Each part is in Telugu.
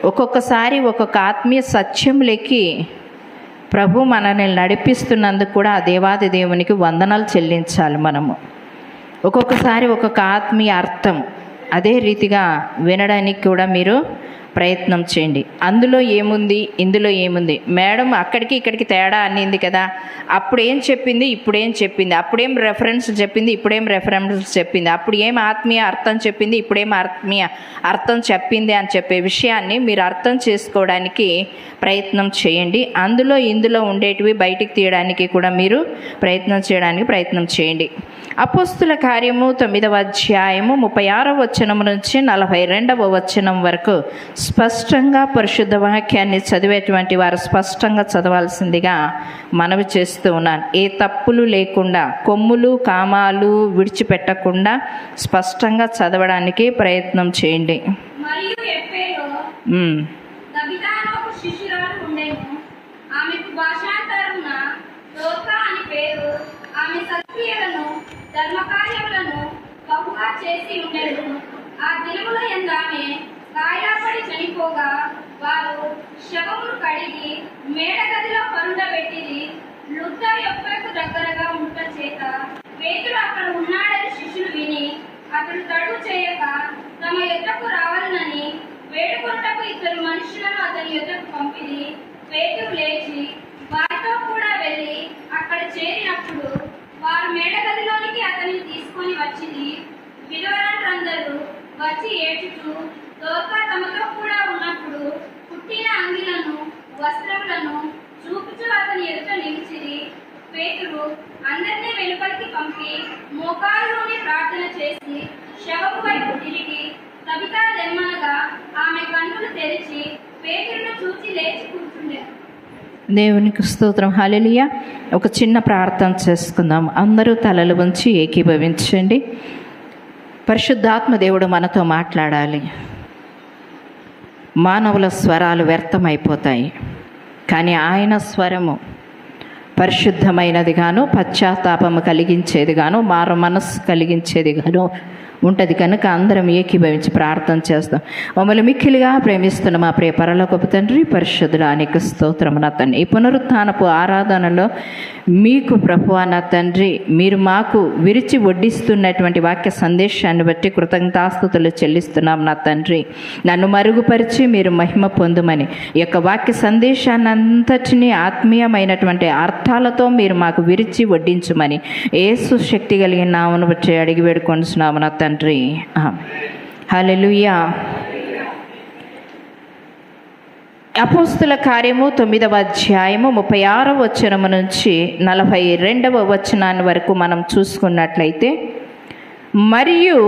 ఒక్కొక్కసారి ఒక్కొక్క ఆత్మీయ సత్యంలోకి ప్రభు మనల్ని నడిపిస్తున్నందుకు కూడా ఆ దేవాది దేవునికి వందనాలు చెల్లించాలి మనము. ఒక్కొక్కసారి ఒక్కొక్క ఆత్మీయ అర్థం అదే రీతిగా వినడానికి కూడా మీరు ప్రయత్నం చేయండి. అందులో ఏముంది, ఇందులో ఏముంది, మేడం అక్కడికి ఇక్కడికి తేడా అనింది కదా, అప్పుడేం చెప్పింది ఇప్పుడేం చెప్పింది, అప్పుడేం రెఫరెన్స్ చెప్పింది ఇప్పుడేం రెఫరెన్స్ చెప్పింది, అప్పుడు ఏం ఆత్మీయ అర్థం చెప్పింది ఇప్పుడేం ఆత్మీయ అర్థం చెప్పింది అని చెప్పే విషయాన్ని మీరు అర్థం చేసుకోవడానికి ప్రయత్నం చేయండి. అందులో ఇందులో ఉండేటివి బయటికి తీయడానికి కూడా మీరు ప్రయత్నం చేయండి. అపోస్తుల కార్యము 9వ అధ్యాయము 36వ వచనం నుంచి 42వ వచనం వరకు స్పష్టంగా పరిశుద్ధ వాక్యాన్ని చదివేటువంటి వారు స్పష్టంగా చదవాల్సిందిగా మనవి చేస్తూ ఉన్నాను. ఏ తప్పులు లేకుండా, కొమ్ములు కామాలు విడిచిపెట్టకుండా స్పష్టంగా చదవడానికి ప్రయత్నం చేయండి. ఆమె సత్క్రియలను ధర్మకార్యములను బహుగా చేసి ఉండెను. ఆ దినముల యందు ఆమె గాయపడి చనిపోగా వారు శవమును కడిగి మేడగదిలో పరుండబెట్టిరి. లుద్ద యొప్పకు దగ్గరగా ఉంట చేత పేతురు అక్కడ ఉన్నాడని శిష్యులు విని అతడు తడువు చేయక తమ యొద్దకు రావాలని వేడుకొనుటకు 2 మనుషులను అతని యొద్దకు పంపిరి. పేతురు లేచి వారితో కూడా వెళ్ళి అక్కడ చేరినప్పుడు వారు మేడగదిలోనికి అతనిని తీసుకొని వచ్చింది. విధవరాండ్రందరూ వచ్చి ఏడ్చుతూ దోర్కా తమతో కూడా ఉన్నప్పుడు పుట్టిన అంగిలను వస్త్రములను చూపుచూ అతని ఎదుట నిలిచిరి. పేతురు అందరినీ వెలుపలికి పంపి మోకాళ్ళలోనే ప్రార్థన చేసి శవము వైపు తిరిగి తబితా దెమ్మనగా ఆమె కన్నులు తెరిచి పేతురును చూచి లేచి కూర్చుండెను. దేవునికి స్తోత్రం. హల్లెలూయా. ఒక చిన్న ప్రార్థన చేసుకుందాం. అందరూ తలలు వంచి ఏకీభవించండి. పరిశుద్ధాత్మ దేవుడు మనతో మాట్లాడాలి. మానవుల స్వరాలు వ్యర్థమైపోతాయి, కానీ ఆయన స్వరము పరిశుద్ధమైనది గాను, పశ్చాత్తాపము కలిగించేది గాను, మారు మనస్సు కలిగించేది గాను ఉంటుంది. కనుక అందరం ఏకీభవించి ప్రార్థన చేస్తాం. మమ్మల్ని మిక్కిలిగా ప్రేమిస్తున్న మా ప్రియ పరలోకపు తండ్రి, పరిశుద్ధుడా నీకు స్తోత్రము నా తండ్రి. ఈ పునరుత్థానపు ఆరాధనలో మీకు ప్రభువా నా తండ్రి, మీరు మాకు విరిచి వడ్డిస్తున్నటువంటి వాక్య సందేశాన్ని బట్టి కృతజ్ఞతాస్తుతులు చెల్లిస్తున్నాం నా తండ్రి. నన్ను మరుగుపరిచి మీరు మహిమ పొందుమని, ఈ యొక్క వాక్య సందేశాన్ని అంతటినీ ఆత్మీయమైనటువంటి అర్థాలతో మీరు మాకు విరిచి వడ్డించమని యేసు శక్తి కలిగిన నామమును బట్టి అడిగి వేడుకొంటున్నాము నా తండ్రి. హల్లెలూయా. అపోస్తుల కార్యము 9వ అధ్యాయము 36వ వచనం నుంచి 42వ వచనాన్ని వరకు మనం చూసుకున్నట్లయితే, మరియు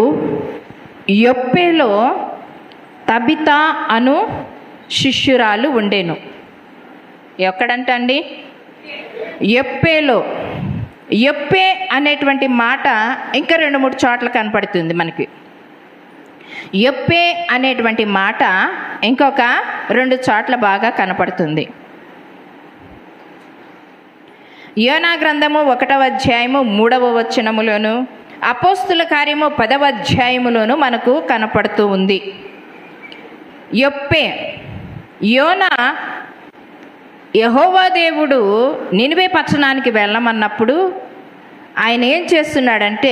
యొప్పేలో తబితా అను శిష్యురాలు ఉండెను. ఎక్కడంట అండి? యొప్పేలో. యొప్పే అనేటువంటి మాట ఇంకా 2-3 చోట్ల కనపడుతుంది మనకి. యొప్పే అనేటువంటి మాట ఇంకొక 2 చోట్ల బాగా కనపడుతుంది. యోనా గ్రంథము 1వ అధ్యాయము 3వ వచనములోను, అపోస్తుల కార్యము 10వ అధ్యాయములోను మనకు కనపడుతూ ఉంది. యొప్పే. యోనా యెహోవా దేవుడు నినివే పట్టణానికి వెళ్ళమన్నప్పుడు ఆయన ఏం చేస్తున్నాడంటే,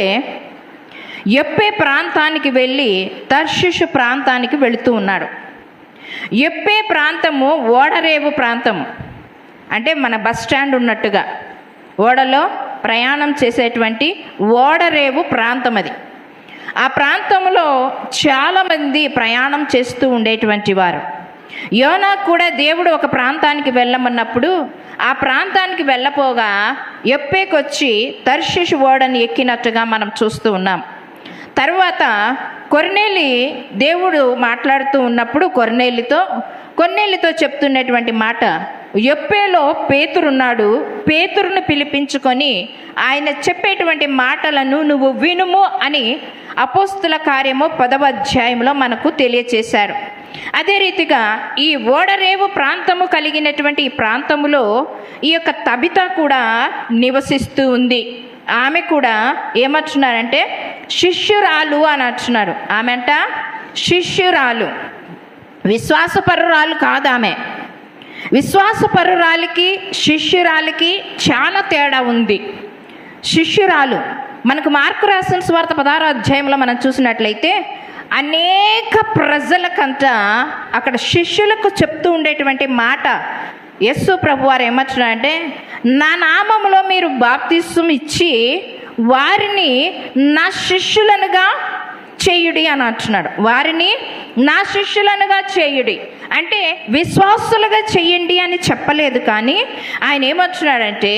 యొప్పే ప్రాంతానికి వెళ్ళి తర్షీషు ప్రాంతానికి వెళుతూ ఉన్నాడు. యొప్పే ప్రాంతము ఓడరేవు ప్రాంతం, అంటే మన బస్ స్టాండ్ ఉన్నట్టుగా ఓడలో ప్రయాణం చేసేటువంటి ఓడరేవు ప్రాంతం అది. ఆ ప్రాంతంలో చాలామంది ప్రయాణం చేస్తూ ఉండేటువంటి వారు. యోనా కూడా దేవుడు ఒక ప్రాంతానికి వెళ్ళమన్నప్పుడు ఆ ప్రాంతానికి వెళ్ళపోగా యొప్పేకొచ్చి తర్షీషు ఓడని ఎక్కినట్టుగా మనం చూస్తూ ఉన్నాం. తర్వాత కొర్నేలి దేవుడు మాట్లాడుతూ ఉన్నప్పుడు కొర్నేలితో చెప్తున్నటువంటి మాట, యొప్పేలో పేతురున్నాడు, పేతురును పిలిపించుకొని ఆయన చెప్పేటువంటి మాటలను నువ్వు వినుము అని అపోస్తుల కార్యము 10వ అధ్యాయంలో మనకు తెలియచేశారు. అదే రీతిగా ఈ ఓడరేవు ప్రాంతము కలిగినటువంటి ఈ ప్రాంతములో ఈ యొక్క తబిత కూడా నివసిస్తూ ఉంది. ఆమె కూడా ఏమంటున్నారంటే శిష్యురాలు అని అంటున్నారు. ఆమె అంట శిష్యురాలు. విశ్వాసపరురాలు కాదు ఆమె. విశ్వాసపరురాలికి శిష్యురాలికి చాలా తేడా ఉంది. శిష్యురాలు మనకు మార్కు రాసిన సువార్త 16వ అధ్యాయంలో మనం చూసినట్లయితే అనేక ప్రజలకంట అక్కడ శిష్యులకు చెప్తూ ఉండేటువంటి మాట, యేసు ప్రభువారు ఏమంటున్నారంటే, నా నామములో మీరు బాప్తిస్మం ఇచ్చి వారిని నా శిష్యులనుగా చేయుడి అని అంటున్నాడు. వారిని నా శిష్యులనుగా చేయుడి అంటే విశ్వాసులుగా చెయ్యండి అని చెప్పలేదు, కానీ ఆయన ఏమంటున్నాడంటే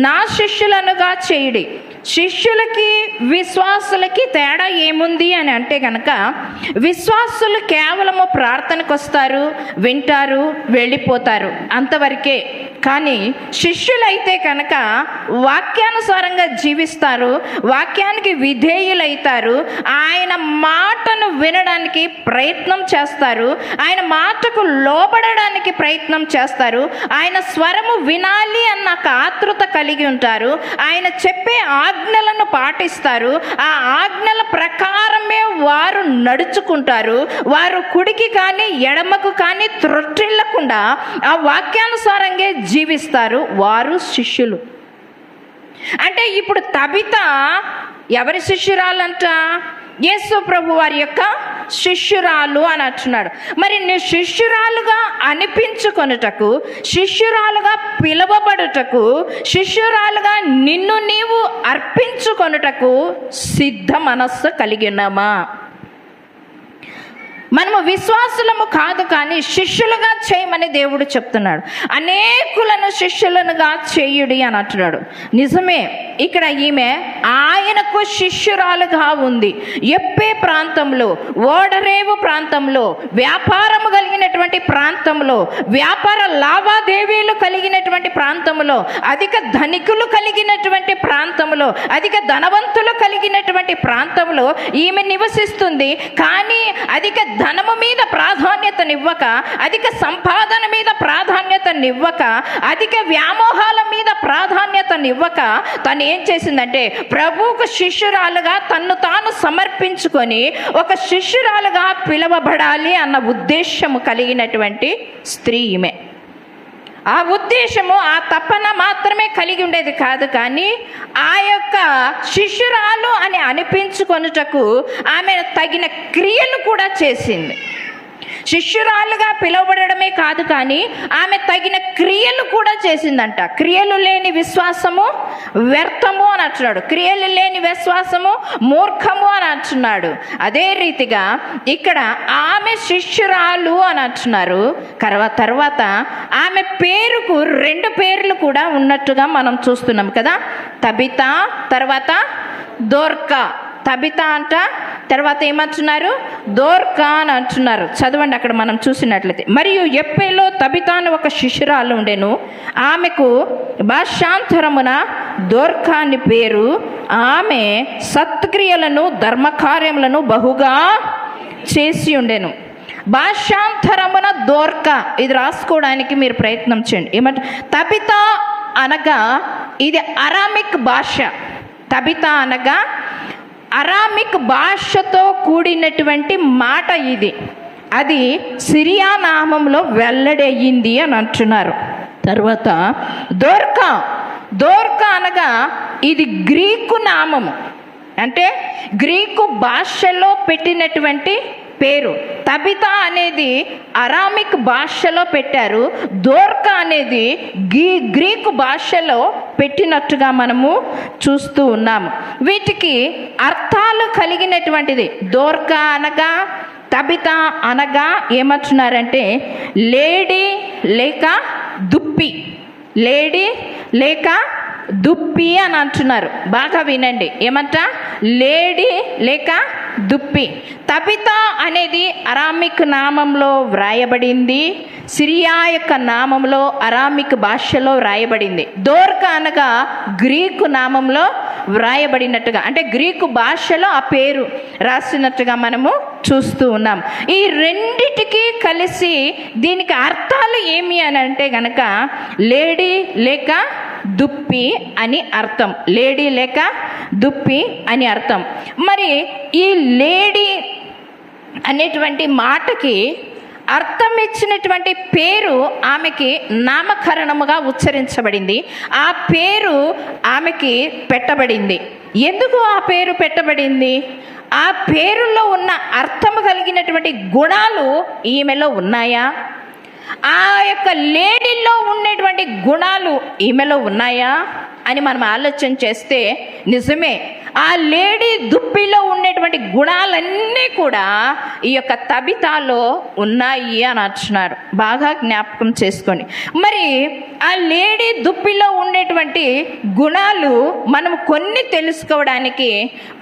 నా శిష్యులనుగా చేయుడి. శిష్యులకి విశ్వాసులకి తేడా ఏముంది అని అంటే కనుక, విశ్వాసులు కేవలము ప్రార్థనకు వస్తారు, వింటారు, వెళ్ళిపోతారు, అంతవరకే. కానీ శిష్యులైతే కనుక వాక్యానుసారంగా జీవిస్తారు, వాక్యానికి విధేయులైతారు, ఆయన మాటను వినడానికి ప్రయత్నం చేస్తారు, ఆయన మాటకు లోబడడానికి ప్రయత్నం చేస్తారు, ఆయన స్వరము వినాలి అన్న ఆతృత కలిగి ఉంటారు, ఆయన చెప్పే ఆజ్ఞలను పాటిస్తారు, ఆ ఆజ్ఞల ప్రకారమే వారు నడుచుకుంటారు. వారు కుడికి కానీ ఎడమకు కానీ త్రొట్టిల్లకుండా ఆ వాక్యానుసారంగా జీవిస్తారు. వారు శిష్యులు. అంటే ఇప్పుడు తబిత ఎవరి శిష్యురాలంట? యేసు ప్రభు వారి యొక్క శిష్యురాలు అని అంటున్నాడు. మరి నీ శిష్యురాలుగా అనిపించుకొనుటకు, శిష్యురాలుగా పిలువబడుటకు, శిష్యురాలుగా నిన్ను నీవు అర్పించుకొనుటకు సిద్ధ మనస్సు కలిగి ఉన్నామా? మనము విశ్వాసులము కాదు, కానీ శిష్యులుగా చేయమని దేవుడు చెప్తున్నాడు. అనేకులను శిష్యులనుగా చేయుడి అని అంటున్నాడు. నిజమే, ఇక్కడ ఈమె ఆయనకు శిష్యురాలుగా ఉంది. ఎప్పే ప్రాంతంలో, ఓడరేవు ప్రాంతంలో, వ్యాపారము కలిగినటువంటి ప్రాంతంలో, వ్యాపార లావాదేవీలు కలిగినటువంటి ప్రాంతంలో, అధిక ధనికులు కలిగినటువంటి ప్రాంతంలో, అధిక ధనవంతులు కలిగినటువంటి ప్రాంతంలో ఈమె నివసిస్తుంది. కానీ అధిక ధనము మీద ప్రాధాన్యతనివ్వక, అధిక సంపాదన మీద ప్రాధాన్యతనివ్వక, అధిక వ్యామోహాల మీద ప్రాధాన్యతనివ్వక తను ఏం చేసిందంటే ప్రభువుకు శిష్యురాలుగా తన్ను తాను సమర్పించుకొని ఒక శిష్యురాలుగా పిలువబడాలి అన్న ఉద్దేశము కలిగినటువంటి స్త్రీ ఈమె. ఆ ఉద్దేశము, ఆ తపన మాత్రమే కలిగి ఉండేది కాదు, కానీ ఆ యొక్క శిష్యురాలు అని అనిపించుకొనుటకు ఆమె తగిన క్రియలు కూడా చేసింది. శిష్యురాలుగా పిలువబడమే కాదు, కానీ ఆమె తగిన క్రియలు కూడా చేసిందంట. క్రియలు లేని విశ్వాసము వ్యర్థము అని అంటున్నాడు. క్రియలు లేని విశ్వాసము మూర్ఖము అని అంటున్నాడు. అదే రీతిగా ఇక్కడ ఆమె శిష్యురాలు అని అంటున్నారు. తర్వాత ఆమె పేరుకు 2 పేర్లు కూడా ఉన్నట్టుగా మనం చూస్తున్నాం కదా. తబిత, తర్వాత దోర్కా. తబిత అంట, తర్వాత ఏమంటున్నారు? దోర్కా అని అంటున్నారు. చదవండి అక్కడ మనం చూసినట్లయితే. మరియు ఎప్పేలో తబితాను ఒక శిష్యురాలు ఉండెను, ఆమెకు భాషాంతరమున దోర్కా అని పేరు. ఆమె సత్క్రియలను ధర్మకార్యములను బహుగా చేసి ఉండెను. భాషాంతరమున దోర్కా, ఇది రాసుకోవడానికి మీరు ప్రయత్నం చేయండి. ఏమంటే తబిత అనగా ఇది అరామిక్ భాష. తబిత అనగా అరామిక్ భాషతో కూడినటువంటి మాట ఇది. అది సిరియా నామంలో వెల్లడయ్యింది అని అంటున్నారు. తర్వాత దోర్కా అనగా ఇది గ్రీకు నామము, అంటే గ్రీకు భాషలో పెట్టినటువంటి పేరు. తబిత అనేది అరామిక్ భాషలో పెట్టారు, దోర్కా అనేది గ్రీకు భాషలో పెట్టినట్టుగా మనము చూస్తూ ఉన్నాము. వీటికి అర్థాలు కలిగినటువంటిది. దోర్కా అనగా, తబిత అనగా ఏమంటున్నారంటే లేడీ లేక దుప్పి. లేడీ లేక దుప్పి అని అంటున్నారు. బాగా వినండి, ఏమంట? లేడీ లేక దుప్పి. తబిత అనేది అరామిక్ నామంలో వ్రాయబడింది, సిరియా యొక్క నామంలో అరామిక్ భాషలో వ్రాయబడింది. దోర్కా అనగా గ్రీకు నామంలో వ్రాయబడినట్టుగా, అంటే గ్రీకు భాషలో ఆ పేరు రాసినట్టుగా మనము చూస్తూ ఉన్నాం. ఈ రెండిటికి కలిసి దీనికి అర్థాలు ఏమి అని అంటే గనక లేడీ లేక దుప్పి అని అర్థం. లేడీ లేక దుప్పి అని అర్థం. మరి ఈ లేడీ అనేటువంటి మాటకి అర్థం ఇచ్చినటువంటి పేరు ఆమెకి నామకరణముగా ఉచ్చరించబడింది. ఆ పేరు ఆమెకి పెట్టబడింది. ఎందుకు ఆ పేరు పెట్టబడింది? ఆ పేరులో ఉన్న అర్థము కలిగినటువంటి గుణాలు ఈమెలో ఉన్నాయా? ఆ యొక్క లేడీలో ఉండేటువంటి గుణాలు ఈమెలో ఉన్నాయా అని మనం ఆలోచన చేస్తే నిజమే, ఆ లేడీ దుప్పిలో ఉండేటువంటి గుణాలన్నీ కూడా ఈ యొక్క తబితాలో ఉన్నాయి అని అంటున్నారు. బాగా జ్ఞాపకం చేసుకోండి. మరి ఆ లేడీ దుప్పిలో ఉండేటువంటి గుణాలు మనం కొన్ని తెలుసుకోవడానికి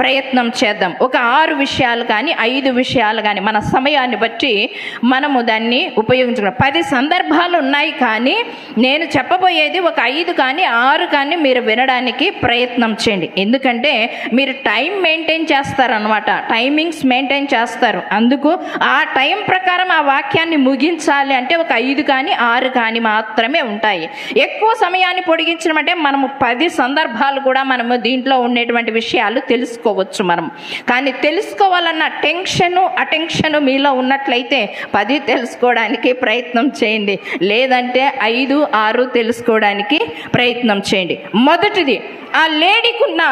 ప్రయత్నం చేద్దాం. ఒక 6 విషయాలు కానీ 5 విషయాలు కానీ మన సమయాన్ని బట్టి మనము దాన్ని ఉపయోగించుకున్నాం. 10 సందర్భాలు ఉన్నాయి, కానీ నేను చెప్పబోయేది ఒక 5 కానీ 6 కానీ మీరు వినడానికి ప్రయత్నం చేయండి. ఎందుకంటే మీరు టైం మెయింటైన్ చేస్తారనమాట, టైమింగ్స్ మెయింటైన్ చేస్తారు. అందుకు ఆ టైం ప్రకారం ఆ వాక్యాన్ని ముగించాలి అంటే ఒక 5 కానీ 6 కానీ మాత్రమే ఉంటాయి. ఎక్కువ సమయాన్ని పొడిగించడమంటే మనము 10 సందర్భాలు కూడా మనము దీంట్లో ఉండేటువంటి విషయాలు తెలుసుకోవచ్చు మనం. కానీ తెలుసుకోవాలన్న అటెన్షను మీలో ఉన్నట్లయితే 10 తెలుసుకోవడానికి ప్రయత్నం చేయండి, లేదంటే 5, 6 తెలుసుకోవడానికి ప్రయత్నం చేయండి. మొదటిది, ఆ లేడీకున్న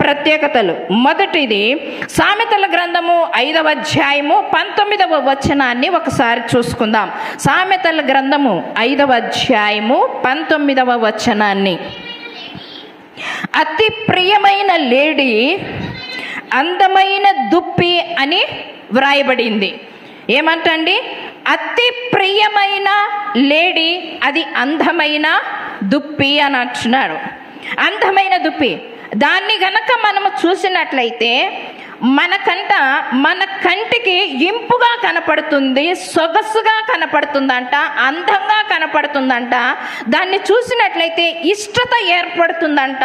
ప్రత్యేకతలు. మొదటిది సామెతల గ్రంథము 5వ అధ్యాయము 19వ వచనాన్ని ఒకసారి చూసుకుందాం. సామెతల గ్రంథము 5వ అధ్యాయము 19వ వచనాన్ని. అతి ప్రియమైన లేడీ అందమైన దుప్పి అని వ్రాయబడింది. ఏమంటండి? అతి ప్రియమైన లేడీ, అది అందమైన దుప్పి అని అంటున్నారు. అందమైన దుప్పి, దాన్ని గనక మనము చూసినట్లయితే మన కంటికి ఇంపుగా కనపడుతుంది, సొగసుగా కనపడుతుందంట, అందంగా కనపడుతుందంట. దాన్ని చూసినట్లయితే ఇష్టత ఏర్పడుతుందంట,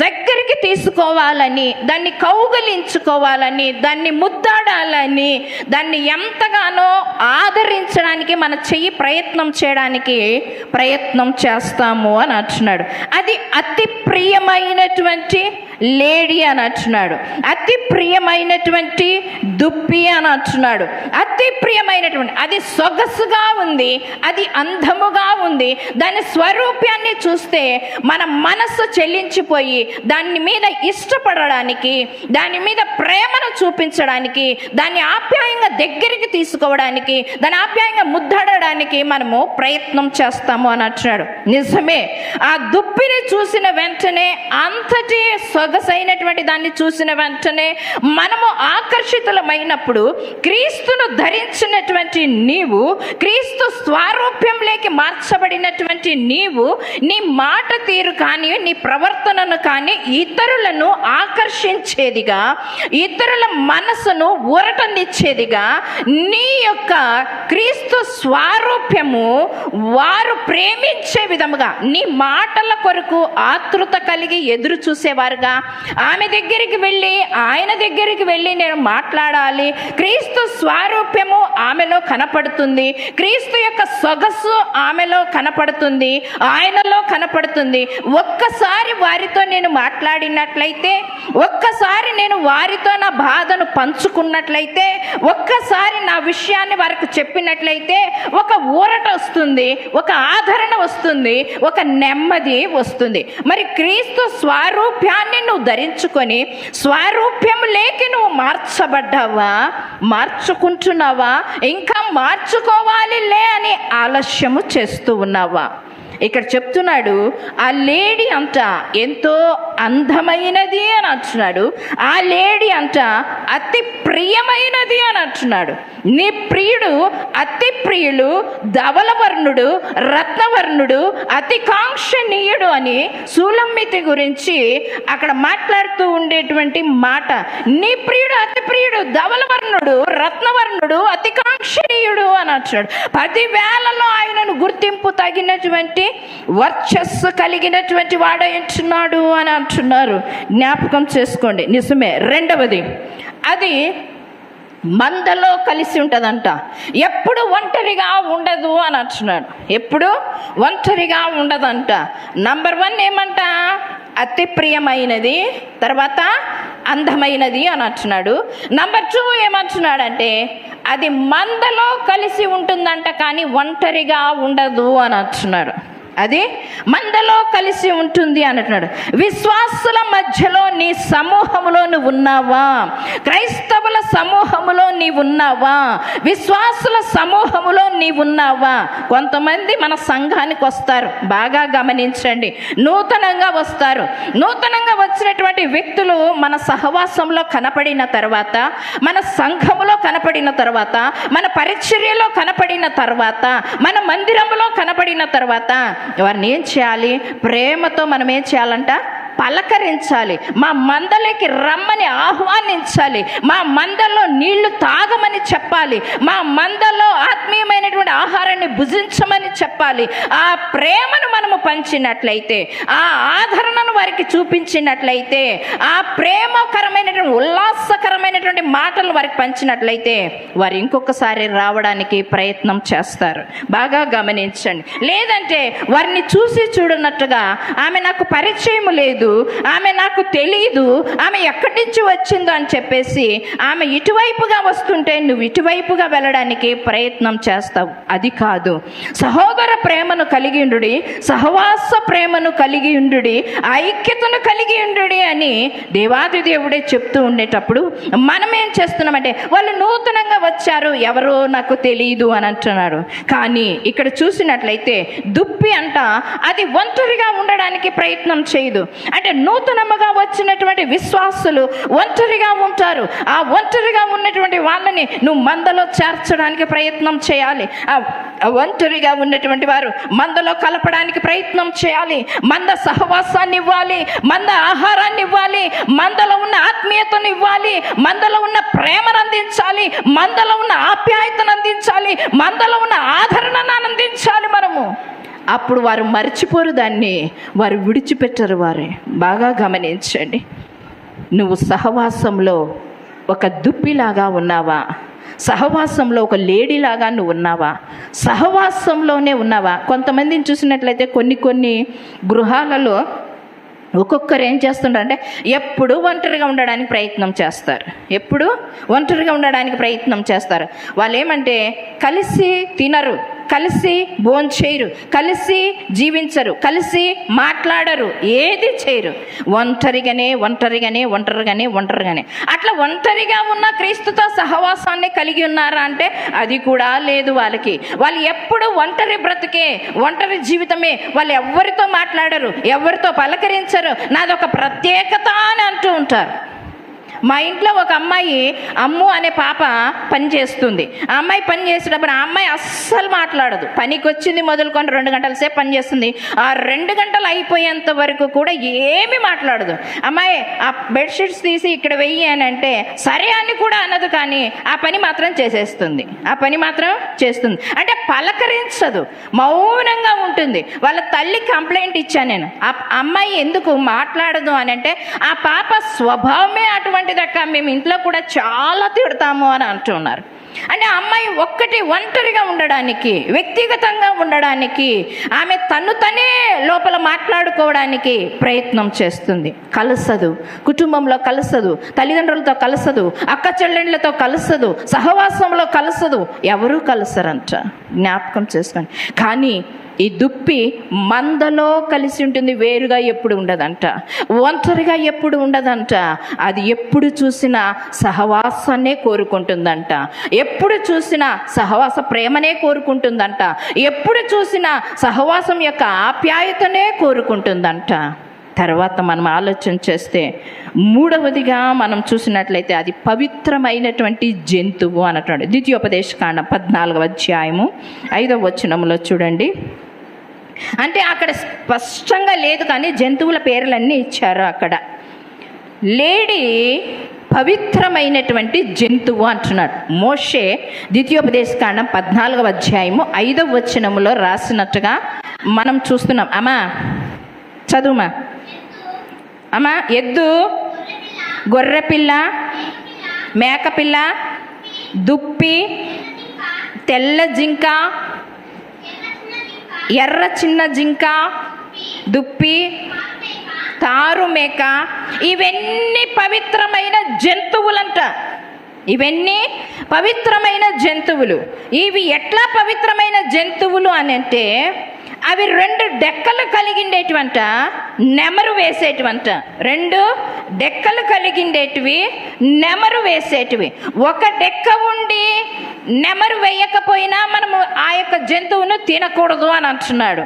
దగ్గరికి తీసుకోవాలని, దాన్ని కౌగిలించుకోవాలని, దాన్ని ముద్దాడాలని, దాన్ని ఎంతగానో ఆదరించడానికి మన చెయ్యి ప్రయత్నం చేయడానికి ప్రయత్నం చేస్తాము అని అంటున్నాడు. అది అతి ప్రియమైనటువంటి లేడీ అని అంటున్నాడు. అతి ప్రియమైనటువంటి దుప్పి అని అంటున్నాడు. అతి ప్రియమైనటువంటి, అది సొగసుగా ఉంది, అది అందముగా ఉంది. దాని స్వరూపాన్ని చూస్తే మన మనస్సు చెల్లించిపోయి దాని మీద ఇష్టపడడానికి, దాని మీద ప్రేమను చూపించడానికి, దాన్ని ఆప్యాయంగా దగ్గరికి తీసుకోవడానికి, దాన్ని ఆప్యాయంగా ముద్దాడడానికి మనము ప్రయత్నం చేస్తాము అని అంటున్నాడు. నిజమే, ఆ దుప్పిని చూసిన వెంటనే, అంతటి సొగసైనటువంటి దాన్ని చూసిన వెంటనే మనము ఆకర్షితులమైనప్పుడు, క్రీస్తును ధరించినటువంటి నీవు, క్రీస్తు స్వారూప్యంలోకి మార్చబడినటువంటి నీవు, నీ మాట తీరు కానీ నీ ప్రవర్తనను కానీ ఇతరులను ఆకర్షించేదిగా, ఇతరుల మనసును ఊరటనిచ్చేదిగా, నీ యొక్క క్రీస్తు స్వారూప్యము వారు ప్రేమించే విధముగా, నీ మాటల కొరకు ఆతృత కలిగి ఎదురు చూసేవారుగా, ఆమె దగ్గరికి వెళ్ళి, ఆయన దగ్గరికి వెళ్ళి నేను మాట్లాడాలి, క్రీస్తు స్వారూప్యము ఆమెలో కనపడుతుంది, క్రీస్తు యొక్క సొగసు ఆమెలో కనపడుతుంది, ఆయనలో కనపడుతుంది. ఒక్కసారి వారితో నేను మాట్లాడినట్లయితే, ఒక్కసారి నేను వారితో నా బాధను పంచుకున్నట్లయితే, ఒక్కసారి నా విషయాన్ని వారికి చెప్పినట్లయితే ఒక ఊరట వస్తుంది, ఒక ఆదరణ వస్తుంది, ఒక నెమ్మది వస్తుంది. మరి క్రీస్తు స్వరూప్యాన్ని నువ్వు ధరించుకొని స్వరూప్యములోకి నువ్వు మార్చబడ్డావా? మార్చుకుంటున్నావా? ఇంకా మార్చుకోవాలిలే అని ఆలస్యము చేస్తూ ఉన్నావా? ఇక్కడ చెప్తున్నాడు, ఆ లేడీ అంట ఎంతో అందమైనది అని అంటున్నాడు. ఆ లేడీ అంట అతి ప్రియమైనది అని అంటున్నాడు. నీ ప్రియుడు అతి ప్రియుడు, ధవలవర్ణుడు, రత్నవర్ణుడు, అతి కాంక్షణీయుడు అని సూలమ్మితి గురించి అక్కడ మాట్లాడుతూ ఉండేటువంటి మాట. నీ ప్రియుడు అతి ప్రియుడు, ధవలవర్ణుడు, రత్నవర్ణుడు, అతి కాంక్షణీయుడు అని అంటున్నాడు. 10,000లో ఆయనను గుర్తింపు తగినటువంటి వర్చస్సు కలిగినటువంటి వాడు అంటున్నాడు అని అంటున్నారు. జ్ఞాపకం చేసుకోండి. నిజమే. రెండవది, అది మందలో కలిసి ఉంటుందంట, ఎప్పుడు ఒంటరిగా ఉండదు అని అంటున్నాడు. ఎప్పుడు ఒంటరిగా ఉండదంట. నంబర్ 1 ఏమంట? అతి ప్రియమైనది, తర్వాత అందమైనది అని అంటున్నాడు. నంబర్ 2 ఏమంటున్నాడంటే అది మందలో కలిసి ఉంటుందంట, కానీ ఒంటరిగా ఉండదు అని అంటున్నాడు. అది మందలో కలిసి ఉంటుంది అంటున్నాడు. విశ్వాసుల మధ్యలో నీ సమూహములో నువ్వు ఉన్నావా? క్రైస్తవుల సమూహములో నీవు ఉన్నావా? విశ్వాసుల సమూహములో నీవు ఉన్నావా? కొంతమంది మన సంఘానికి వస్తారు, బాగా గమనించండి, నూతనంగా వస్తారు. నూతనంగా వచ్చినటువంటి వ్యక్తులు మన సహవాసంలో కనపడిన తర్వాత, మన సంఘములో కనపడిన తర్వాత, మన పరిచర్యలో కనపడిన తర్వాత, మన మందిరములో కనపడిన తర్వాత వారిని ఏం చేయాలి? ప్రేమతో మనం ఏం చేయాలంట? పలకరించాలి. మా మందలోకి రమ్మని ఆహ్వానించాలి. మా మందలో నీళ్లు తాగమని చెప్పాలి. మా మందలో ఆత్మీయమైనటువంటి ఆహారాన్ని భుజించమని చెప్పాలి. ఆ ప్రేమను మనము పంచినట్లయితే, ఆ ఆదరణను వారికి చూపించినట్లయితే, ఆ ప్రేమకరమైనటువంటి ఉల్లాసకరమైనటువంటి మాటలు వారికి పంచినట్లయితే వారు ఇంకొకసారి రావడానికి ప్రయత్నం చేస్తారు. బాగా గమనించండి. లేదంటే వారిని చూసి చూడనట్టుగా ఆమె నాకు పరిచయం లేదు, ఆమె నాకు తెలియదు, ఆమె ఎక్కడి నుంచి వచ్చిందో అని చెప్పేసి ఆమె ఇటువైపుగా వస్తుంటే నువ్వు ఇటువైపుగా వెళ్ళడానికి ప్రయత్నం చేస్తావు. అది కాదు. సహోదర ప్రేమను కలిగి ఉండుడి, సహవాస ప్రేమను కలిగి ఉండుడి, ఐక్యతను కలిగి ఉండుడి అని దేవాది దేవుడే చెప్తూ ఉండేటప్పుడు మనం ఏం చేస్తున్నామంటే వాళ్ళు నూతనంగా వచ్చారు, ఎవరో నాకు తెలియదు అని అంటున్నాడు. కానీ ఇక్కడ చూసినట్లయితే దుప్పి అంట అది ఒంటరిగా ఉండడానికి ప్రయత్నం చేయదు. అంటే నూతనముగా వచ్చినటువంటి విశ్వాసులు ఒంటరిగా ఉంటారు. ఆ ఒంటరిగా ఉన్నటువంటి వాళ్ళని నువ్వు మందలో చేర్చడానికి ప్రయత్నం చేయాలి. ఆ ఒంటరిగా ఉన్నటువంటి వారు మందలో కలపడానికి ప్రయత్నం చేయాలి. మంద సహవాసాన్ని ఇవ్వాలి, మంద ఆహారాన్ని ఇవ్వాలి, మందలో ఉన్న ఆత్మీయతను ఇవ్వాలి, మందలో ఉన్న ప్రేమను అందించాలి, మందలో ఉన్న ఆప్యాయతను అందించాలి, మందలో ఉన్న ఆదరణను అందించాలి మనము. అప్పుడు వారు మర్చిపోరు, దాన్ని వారు విడిచిపెట్టరు. వారే బాగా గమనించండి. నువ్వు సహవాసంలో ఒక దుప్పిలాగా ఉన్నావా? సహవాసంలో ఒక లేడీలాగా నువ్వు ఉన్నావా? సహవాసంలోనే ఉన్నావా? కొంతమందిని చూసినట్లయితే కొన్ని గృహాలలో ఒక్కొక్కరు ఏం చేస్తుంటారంటే ఎప్పుడు ఒంటరిగా ఉండడానికి ప్రయత్నం చేస్తారు. ఎప్పుడు ఒంటరిగా ఉండడానికి ప్రయత్నం చేస్తారు. వాళ్ళు ఏమంటే కలిసి తినరు, కలిసి భోంచేయరు, కలిసి జీవించరు, కలిసి మాట్లాడరు, ఏది చేయరు. ఒంటరిగానే అట్లా ఒంటరిగా ఉన్న క్రీస్తుతో సహవాసాన్ని కలిగి ఉన్నారా అంటే అది కూడా లేదు వాళ్ళకి. వాళ్ళు ఎప్పుడు ఒంటరి బ్రతికే, ఒంటరి జీవితమే. వాళ్ళు ఎవరితో మాట్లాడరు, ఎవరితో పలకరించరు. నాదొక ప్రత్యేకత అని అంటూ ఉంటారు. మా ఇంట్లో ఒక అమ్మాయి అమ్ము అనే పాప పని చేస్తుంది. ఆ అమ్మాయి పని చేసేటప్పుడు ఆ అమ్మాయి అస్సలు మాట్లాడదు. పనికి వచ్చింది మొదలుకొని 2 గంటల సేపు పని చేస్తుంది. ఆ 2 గంటలు అయిపోయేంత వరకు కూడా ఏమీ మాట్లాడదు. అమ్మాయి ఆ బెడ్షీట్స్ తీసి ఇక్కడ వెయ్యి అని అంటే సరే అని కూడా అనదు, కానీ ఆ పని మాత్రం చేసేస్తుంది. అంటే పలకరించదు, మౌనంగా ఉంటుంది. వాళ్ళ తల్లి కంప్లైంట్ ఇచ్చాను నేను, ఆ అమ్మాయి ఎందుకు మాట్లాడదు అని అంటే ఆ పాప స్వభావమే అటువంటిదక్క, మేము ఇంట్లో కూడా చాలా తిడతాము అని అంటున్నారు. అంటే అమ్మాయి ఒంటరిగా ఉండడానికి, వ్యక్తిగతంగా ఉండడానికి, ఆమె తనే లోపల మాట్లాడుకోవడానికి ప్రయత్నం చేస్తుంది. కలసదు, కుటుంబంలో కలసదు, తల్లిదండ్రులతో కలసదు, అక్క చెల్లెళ్ళతో కలసదు, సహవాసంలో కలసదు, ఎవరూ కలసరంట. జ్ఞాపకం చేసుకోండి. కానీ ఈ దుప్పి మందలో కలిసి ఉంటుంది, వేరుగా ఎప్పుడు ఉండదంట, ఒంటరిగా ఎప్పుడు ఉండదంట. అది ఎప్పుడు చూసినా సహవాసాన్నే కోరుకుంటుందంట, ఎప్పుడు చూసినా సహవాస ప్రేమనే కోరుకుంటుందంట, ఎప్పుడు చూసినా సహవాసం యొక్క ఆప్యాయతనే కోరుకుంటుందంట. తర్వాత మనం ఆలోచన చేస్తే 3వదిగా మనం చూసినట్లయితే అది పవిత్రమైనటువంటి జంతువు అన్నటువంటి ద్వితీయోపదేశకాండం 14వ అధ్యాయము 5వ వచనంలో చూడండి. అంటే అక్కడ స్పష్టంగా లేదు, కానీ జంతువుల పేర్లన్నీ ఇచ్చారు. అక్కడ లేడీ పవిత్రమైనటువంటి జంతువు అంటున్నాడు. మోషే ద్వితీయోపదేశకాండం 14వ అధ్యాయము 5వ వచనములో రాసినట్టుగా మనం చూస్తున్నాం. అమ్మా చదువుమా. అమ్మా ఎద్దు, గొర్రెపిల్ల, మేకపిల్ల, దుప్పి, తెల్ల జింక, ఎర్ర చిన్న జింక, దుప్పి, కారు మేక, ఇవన్నీ పవిత్రమైన జంతువులంట. ఇవన్నీ పవిత్రమైన జంతువులు. ఇవి ఎట్లా పవిత్రమైన జంతువులు అని అంటే, అవి 2 డెక్కలు కలిగిండేటివంట, నెమరు వేసేటివంట. 2 డెక్కలు కలిగిండేటివి, నెమరు వేసేటివి. ఒక డెక్క ఉండి నెమరు వేయకపోయినా మనము ఆ యొక్క జంతువును తినకూడదు అని అంటున్నాడు.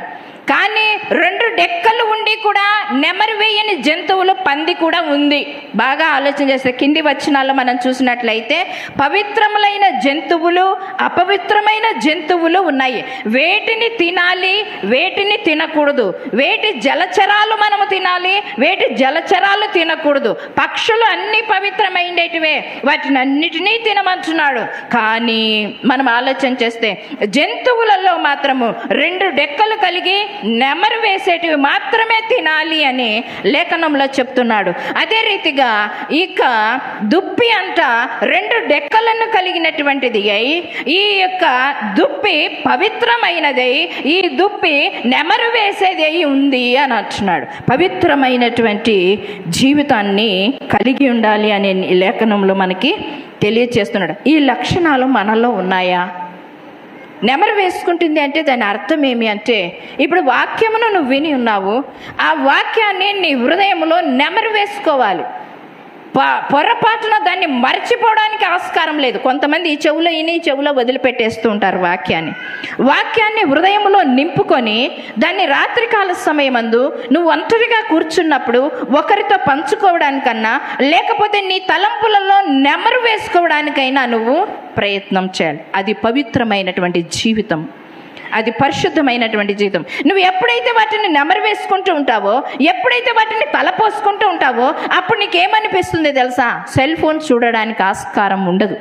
కానీ 2 డెక్కలు ఉండి కూడా నెమరు వేయని జంతువులు పంది కూడా ఉంది. బాగా ఆలోచన చేస్తే కింది వచనాల్లో మనం చూసినట్లయితే పవిత్రములైన జంతువులు, అపవిత్రమైన జంతువులు ఉన్నాయి. వేటిని తినాలి, వేటిని తినకూడదు. వేటి జలచరాలు మనము తినాలి, వేటి జలచరాలు తినకూడదు. పక్షులు అన్ని పవిత్రమైనటివే, వాటిని అన్నిటినీ తినమంటున్నాడు. కానీ మనం ఆలోచన చేస్తే జంతువులలో మాత్రము 2 డెక్కలు కలిగి నెమరు వేసేటివి మాత్రమే తినాలి అని లేఖనంలో చెప్తున్నాడు. అదే రీతిగా ఇక దుప్పి అంట 2 డెక్కలను కలిగినటువంటిది అయి, ఈ యొక్క దుప్పి పవిత్రమైనది, ఈ దుప్పి నెమరు వేసేది అయి ఉంది అని అంటున్నాడు. పవిత్రమైనటువంటి జీవితాన్ని కలిగి ఉండాలి అనే లేఖనంలో మనకి తెలియచేస్తున్నాడు. ఈ లక్షణాలు మనలో ఉన్నాయా? నెమరు వేసుకుంటుంది అంటే దాని అర్థం ఏమి అంటే, ఇప్పుడు వాక్యమును నువ్వు విని ఉన్నావు, ఆ వాక్యాన్ని నీ హృదయంలో నెమరు వేసుకోవాలి. పొరపాటున దాన్ని మర్చిపోవడానికి ఆస్కారం లేదు. కొంతమంది ఈ చెవులో విని ఈ చెవులో వదిలిపెట్టేస్తూ ఉంటారు వాక్యాన్ని హృదయంలో నింపుకొని దాన్ని రాత్రికాల సమయమందు నువ్వు ఒంటరిగా కూర్చున్నప్పుడు ఒకరితో పంచుకోవడానికన్నా, లేకపోతే నీ తలంపులలో నెమరు వేసుకోవడానికైనా నువ్వు ప్రయత్నం చేయాలి. అది పవిత్రమైనటువంటి జీవితం, అది పరిశుద్ధమైనటువంటి జీవితం. నువ్వు ఎప్పుడైతే వాటిని నెమరు వేసుకుంటూ ఉంటావో, ఎప్పుడైతే వాటిని తలపోసుకుంటూ ఉంటావో, అప్పుడు నీకేమనిపిస్తుంది తెలుసా? సెల్ ఫోన్ చూడడానికి ఆస్కారం ఉండదు.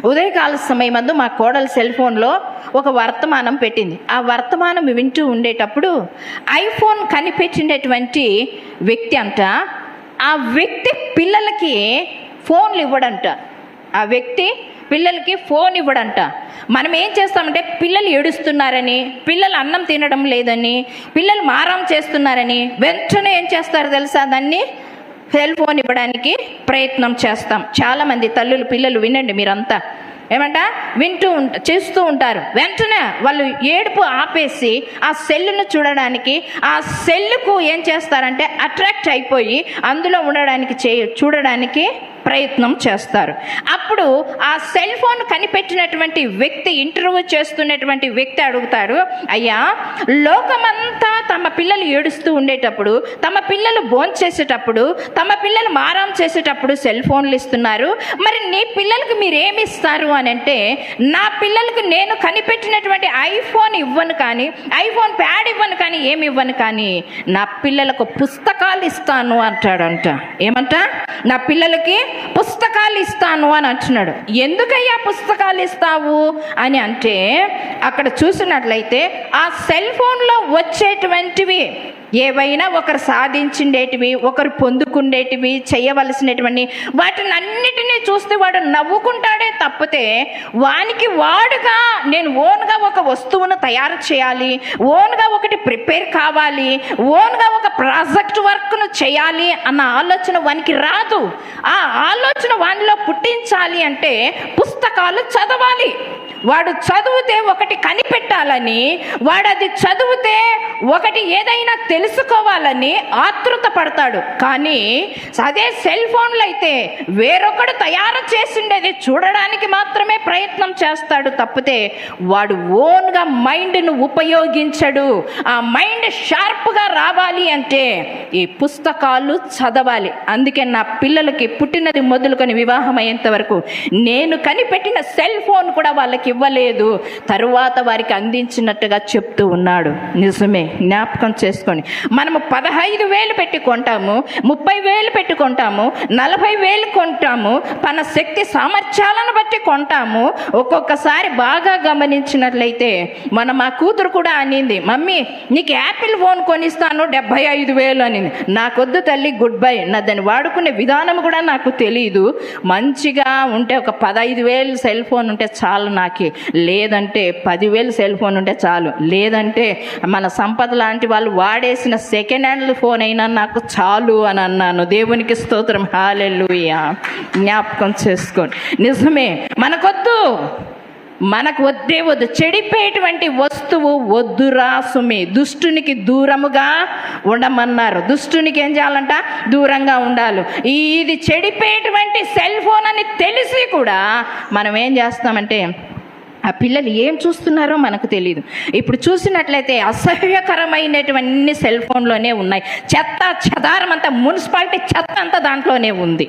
ఉదయకాల సమయమందు మా కోడలు సెల్ ఫోన్లో ఒక వర్తమానం పెట్టింది. ఆ వర్తమానం వింటూ ఉండేటప్పుడు ఐఫోన్ కనిపెట్టినటువంటి వ్యక్తి అంట, ఆ వ్యక్తి పిల్లలకి ఫోన్లు ఇవ్వడంట. ఆ వ్యక్తి పిల్లలకి ఫోన్ ఇవ్వడంట. మనం ఏం చేస్తామంటే, పిల్లలు ఏడుస్తున్నారని, పిల్లలు అన్నం తినడం లేదని, పిల్లలు మారం చేస్తున్నారని వెంటనే ఏం చేస్తారు తెలుసా? దాన్ని సెల్ ఫోన్ ఇవ్వడానికి ప్రయత్నం చేస్తాం. చాలామంది తల్లులు, పిల్లలు వినండి మీరంతా, చేస్తూ ఉంటారు. వెంటనే వాళ్ళు ఏడుపు ఆపేసి ఆ సెల్లును చూడడానికి, ఆ సెల్లుకు ఏం చేస్తారంటే అట్రాక్ట్ అయిపోయి అందులో చూడడానికి ప్రయత్నం చేస్తారు. అప్పుడు ఆ సెల్ ఫోన్ కనిపెట్టినటువంటి వ్యక్తి, ఇంటర్వ్యూ చేస్తున్నటువంటి వ్యక్తి అడుగుతాడు, అయ్యా, లోకమంతా తమ పిల్లలు ఏడుస్తూ ఉండేటప్పుడు, తమ పిల్లలు భోంచేసేటప్పుడు, తమ పిల్లలు మారం చేసేటప్పుడు సెల్ ఫోన్లు ఇస్తున్నారు, మరి నీ పిల్లలకు మీరేమి ఇస్తారు అని అంటే, నా పిల్లలకు నేను కనిపెట్టినటువంటి ఐఫోన్ ఇవ్వను కానీ, ఐఫోన్ ప్యాడ్ ఇవ్వను కానీ, ఏమి ఇవ్వను కానీ నా పిల్లలకు పుస్తకాలు ఇస్తాను అంటాడంట. ఏమంట? నా పిల్లలకి పుస్తకాలు ఇస్తాను అని అంటున్నాడు. ఎందుకయ్యా పుస్తకాలు ఇస్తావు అని అంటే, అక్కడ చూసినట్లయితే ఆ సెల్ ఫోన్లో వచ్చేటువంటివి ఏవైనా ఒకరు సాధించిండేటివి, ఒకరు పొందుకుండేటివి, చేయవలసినటువంటి వాటిని అన్నిటినీ చూస్తే వాడు నవ్వుకుంటాడే తప్పితే, వానికి వాడుగా నేను ఓన్గా ఒక వస్తువును తయారు చేయాలి, ఓన్గా ఒకటి ప్రిపేర్ కావాలి, ఓన్గా ఒక ప్రాజెక్ట్ వర్క్ను చేయాలి అన్న ఆలోచన వానికి రాదు. ఆ ఆలోచన వానిలో పుట్టించాలి అంటే పుస్తకాలు చదవాలి. వాడు చదివితే ఒకటి కనిపెట్టాలని, వాడు అది చదివితే ఒకటి ఏదైనా తెలుసుకోవాలని ఆతృత పడతాడు. కానీ అదే సెల్ ఫోన్లో అయితే వేరొకడు తయారు చేసిండేది చూడడానికి మాత్రమే ప్రయత్నం చేస్తాడు తప్పితే వాడు ఓన్గా మైండ్ను ఉపయోగించడు. ఆ మైండ్ షార్ప్గా రావాలి అంటే ఈ పుస్తకాలు చదవాలి. అందుకే నా పిల్లలకి పుట్టినది మొదలుకొని వివాహం అయ్యేంత వరకు నేను కనిపెట్టిన సెల్ ఫోన్ కూడా వాళ్ళకి ఇవ్వలేదు, తరువాత వారికి అందించినట్టుగా చెప్తూ ఉన్నాడు. నిజమే, జ్ఞాపకం చేసుకొని మనము 15,000 పెట్టి కొంటాము, 30,000 పెట్టి కొంటాము, 40,000 కొంటాము, మన శక్తి సామర్థ్యాలను బట్టి కొంటాము. ఒక్కొక్కసారి బాగా గమనించినట్లయితే మా కూతురు కూడా అనింది, మమ్మీ నీకు యాపిల్ ఫోన్ కొనిస్తాను 75,000 అనింది. నాకొద్దు తల్లి, గుడ్ బై. దాన్ని వాడుకునే విధానం కూడా నాకు తెలియదు. మంచిగా ఉంటే ఒక 15,000 సెల్ ఫోన్ ఉంటే చాలు నాకు వాడడానికి, లేదంటే 10,000 సెల్ ఫోన్ ఉంటే చాలు, లేదంటే మన సంపద లాంటి వాళ్ళు వాడేసిన సెకండ్ హ్యాండ్ ఫోన్ అయినా నాకు చాలు అని అన్నాను. దేవునికి స్తోత్రం, హల్లెలూయా. జ్ఞాపకం చేసుకోండి. నిజమే, మనకొద్దు, మనకు వద్దే వద్దు. చెడిపోయేటువంటి వస్తువు వద్దురా సుమి. దుష్టునికి దూరముగా ఉండమన్నారు. దుష్టునికి ఏం చేయాలంట? దూరంగా ఉండాలి. ఇది చెడిపోయేటువంటి సెల్ ఫోన్ అని తెలిసి కూడా మనం ఏం చేస్తామంటే, ఆ పిల్లలు ఏం చూస్తున్నారో మనకు తెలియదు. ఇప్పుడు చూసినట్లయితే అసహ్యకరమైనటువంటి సెల్ ఫోన్లోనే ఉన్నాయి. చెత్త చెదారం అంతా, మున్సిపాలిటీ చెత్త అంతా దాంట్లోనే ఉంది.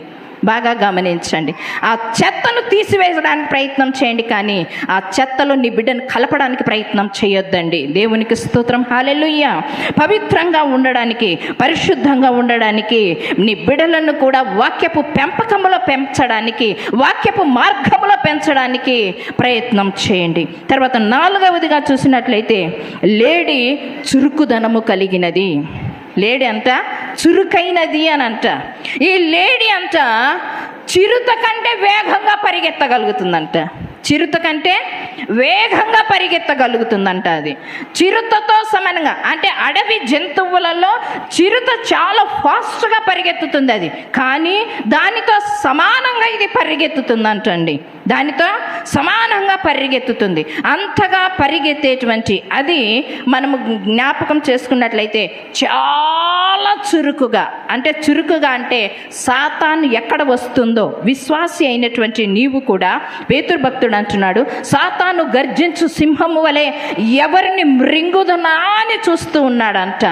బాగా గమనించండి. ఆ చెత్తను తీసివేయడానికి ప్రయత్నం చేయండి, కానీ ఆ చెత్తలో నీ బిడ్డను కలపడానికి ప్రయత్నం చేయొద్దండి. దేవునికి స్తోత్రం, హల్లెలూయా. పవిత్రంగా ఉండడానికి, పరిశుద్ధంగా ఉండడానికి, నీ బిడ్డలను కూడా వాక్యపు పెంపకములో పెంచడానికి, వాక్యపు మార్గములో పెంచడానికి ప్రయత్నం చేయండి. తర్వాత 4వదిగా చూసినట్లయితే, లేడి చురుకుదనము కలిగినది. లేడి అంట చురుకైనది అని అంట. ఈ లేడి అంట చిరుత కంటే వేగంగా పరిగెత్తగలుగుతుందంట. చిరుత కంటే వేగంగా పరిగెత్తగలుగుతుందంట. అది చిరుతతో సమానంగా, అంటే అడవి జంతువులలో చిరుత చాలా ఫాస్ట్గా పరిగెత్తుతుంది అది, కానీ దానితో సమానంగా ఇది పరిగెత్తుతుందంటండి. దానితో సమానంగా పరిగెత్తుతుంది. అంతగా పరిగెత్తేటువంటి అది మనము జ్ఞాపకం చేసుకున్నట్లయితే చాలా చురుకుగా, అంటే చురుకుగా అంటే సాతాను ఎక్కడ వస్తుందో, విశ్వాసి అయినటువంటి నీవు కూడా, పేతురు భక్తుడు అంటున్నాడు, సాతాను గర్జించు సింహము వలె ఎవరిని మృంగుదునా అని చూస్తూ ఉన్నాడంట.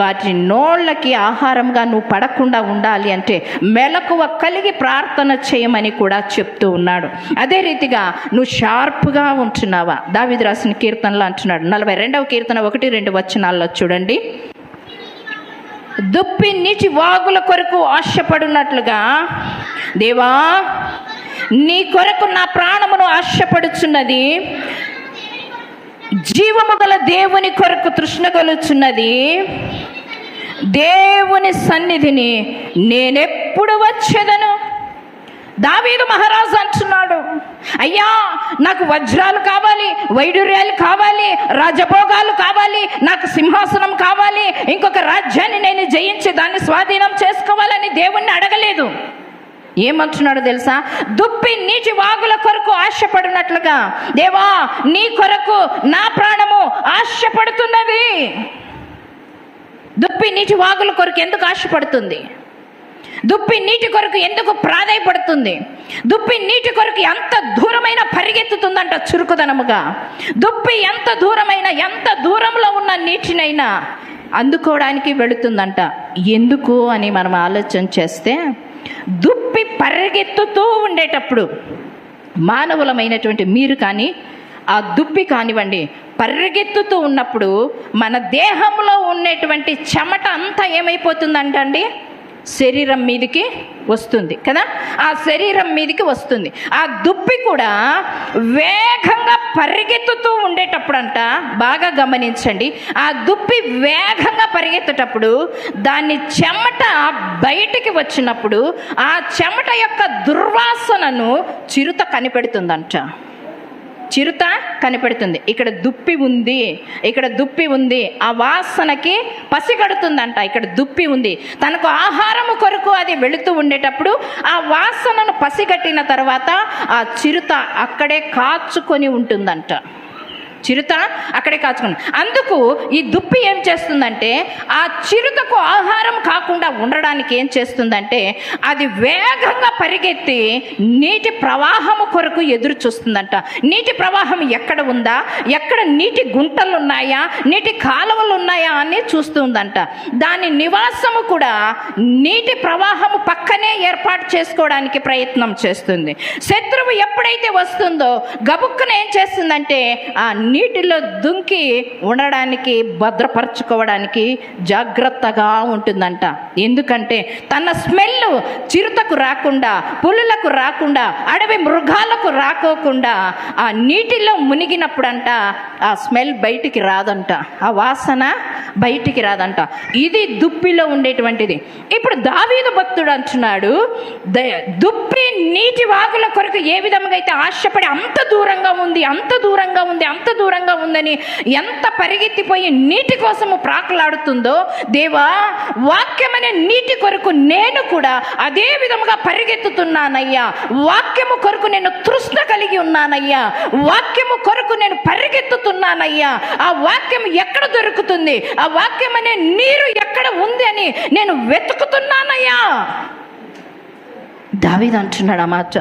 వాటి నోళ్ళకి ఆహారంగా నువ్వు పడకుండా ఉండాలి అంటే మెలకువ కలిగి ప్రార్థన చేయమని కూడా చెప్తూ ఉన్నాడు. అదే రీతిగా నువ్వు షార్ప్గా ఉంటున్నావా? దావీదు రాసిన కీర్తనలో అంటున్నాడు, 42వ కీర్తన 1-2 వచనాల్లో చూడండి. దుప్పి నీటి వాగుల కొరకు ఆశపడినట్లుగా దేవా నీ కొరకు నా ప్రాణమును ఆశపడుచున్నది. జీవము గల దేవుని కొరకు తృష్ణగలుచున్నది. దేవుని సన్నిధిని నేనెప్పుడు వచ్చేదను? దావీదు మహారాజు అంటున్నాడు, అయ్యా నాకు వజ్రాలు కావాలి, వైడూర్యాలు కావాలి, రాజభోగాలు కావాలి, నాకు సింహాసనం కావాలి, ఇంకొక రాజ్యాన్ని నేను జయించి దాన్ని స్వాధీనం చేసుకోవాలని దేవుణ్ణి అడగలేదు. ఏమంటున్నాడు తెలుసా? దుప్పి నీటి వాగుల కొరకు ఆశపడినట్లుగా దేవా నీ కొరకు నా ప్రాణము ఆశపడుతున్నది. దుప్పి నీటి వాగుల కొరకు ఎందుకు ఆశపడుతుంది? దుప్పి నీటి కొరకు ఎందుకు ప్రాధాయపడుతుంది? దుప్పి నీటి కొరకు ఎంత దూరమైన పరిగెత్తుతుందంట చురుకుదనముగా. దుప్పి ఎంత దూరంలో ఉన్న నీటినైనా అందుకోవడానికి వెళుతుందంట. ఎందుకు అని మనం ఆలోచన చేస్తే, దుప్పి పరిగెత్తుతూ ఉండేటప్పుడు మానవులమైనటువంటి మీరు కానీ ఆ దుప్పి కానివ్వండి పరిగెత్తుతూ ఉన్నప్పుడు మన దేహంలో ఉన్నటువంటి చెమట అంతా ఏమైపోతుందంటండి, శరీరం మీదకి వస్తుంది కదా. ఆ శరీరం మీదకి వస్తుంది. ఆ దుప్పి కూడా వేగంగా పరిగెత్తుతూ ఉండేటప్పుడు అంట, బాగా గమనించండి, ఆ దుప్పి వేగంగా పరిగెత్తేటప్పుడు దాని చెమట బయటికి వచ్చినప్పుడు ఆ చెమట యొక్క దుర్వాసనను చిరుత కనిపెడుతుందంట. చిరుత కనిపెడుతుంది. ఇక్కడ దుప్పి ఉంది, ఆ వాసనకి పసిగడుతుందంట. ఇక్కడ దుప్పి ఉంది. తనకు ఆహారము కొరకు అది వెళుతూ ఉండేటప్పుడు ఆ వాసనను పసిగట్టిన తర్వాత ఆ చిరుత అక్కడే కాచుకొని ఉంటుందంట. చిరుత అక్కడే కాచుకుని, అందుకు ఈ దుప్పి ఏం చేస్తుందంటే ఆ చిరుతకు ఆహారం కాకుండా ఉండడానికి ఏం చేస్తుందంటే అది వేగంగా పరిగెత్తి నీటి ప్రవాహము కొరకు ఎదురు చూస్తుందంట. నీటి ప్రవాహం ఎక్కడ ఉందా, ఎక్కడ నీటి గుంటలు ఉన్నాయా, నీటి కాలువలు ఉన్నాయా అని చూస్తుందంట. దాని నివాసము కూడా నీటి ప్రవాహము పక్కనే ఏర్పాటు చేసుకోవడానికి ప్రయత్నం చేస్తుంది. శత్రువు ఎప్పుడైతే వస్తుందో గబుక్కున ఏం చేస్తుందంటే ఆ నీటిలో దుంకి ఉండడానికి, భద్రపరచుకోవడానికి జాగ్రత్తగా ఉంటుందంట. ఎందుకంటే తన స్మెల్ చిరుతకు రాకుండా, పులులకు రాకుండా, అడవి మృగాలకు రాకోకుండా ఆ నీటిలో మునిగినప్పుడంట ఆ స్మెల్ బయటికి రాదంట, ఆ వాసన బయటికి రాదంట. ఇది దుప్పిలో ఉండేటువంటిది. ఇప్పుడు దావీదు భక్తుడు అంటున్నాడు, దుప్పి నీటి వాగుల కొరకు ఏ విధంగా అయితే ఆశపడి అంత దూరంగా ఉంది, అంత దూరంగా ఉంది, అంత దూరంగా ఉందని ఎంత పరిగెత్తిపోయి నీటి కోసము ప్రాకులాడుతుందో, దేవా వాక్యమనే నీటి కొరకు నేను కూడా అదే విధముగా పరిగెత్తుతున్నానయ్యా. వాక్యము కొరకు నేను తృష్ణ కలిగి ఉన్నానయ్యా. వాక్యము కొరకు నేను పరిగెత్తుతున్నానయ్యా. ఆ వాక్యం ఎక్కడ దొరుకుతుంది, ఆ వాక్యం అనే నీరు ఎక్కడ ఉంది అని నేను వెతుకుతున్నానయ్యా. దావీదు అంటున్నాడు ఆ మాట.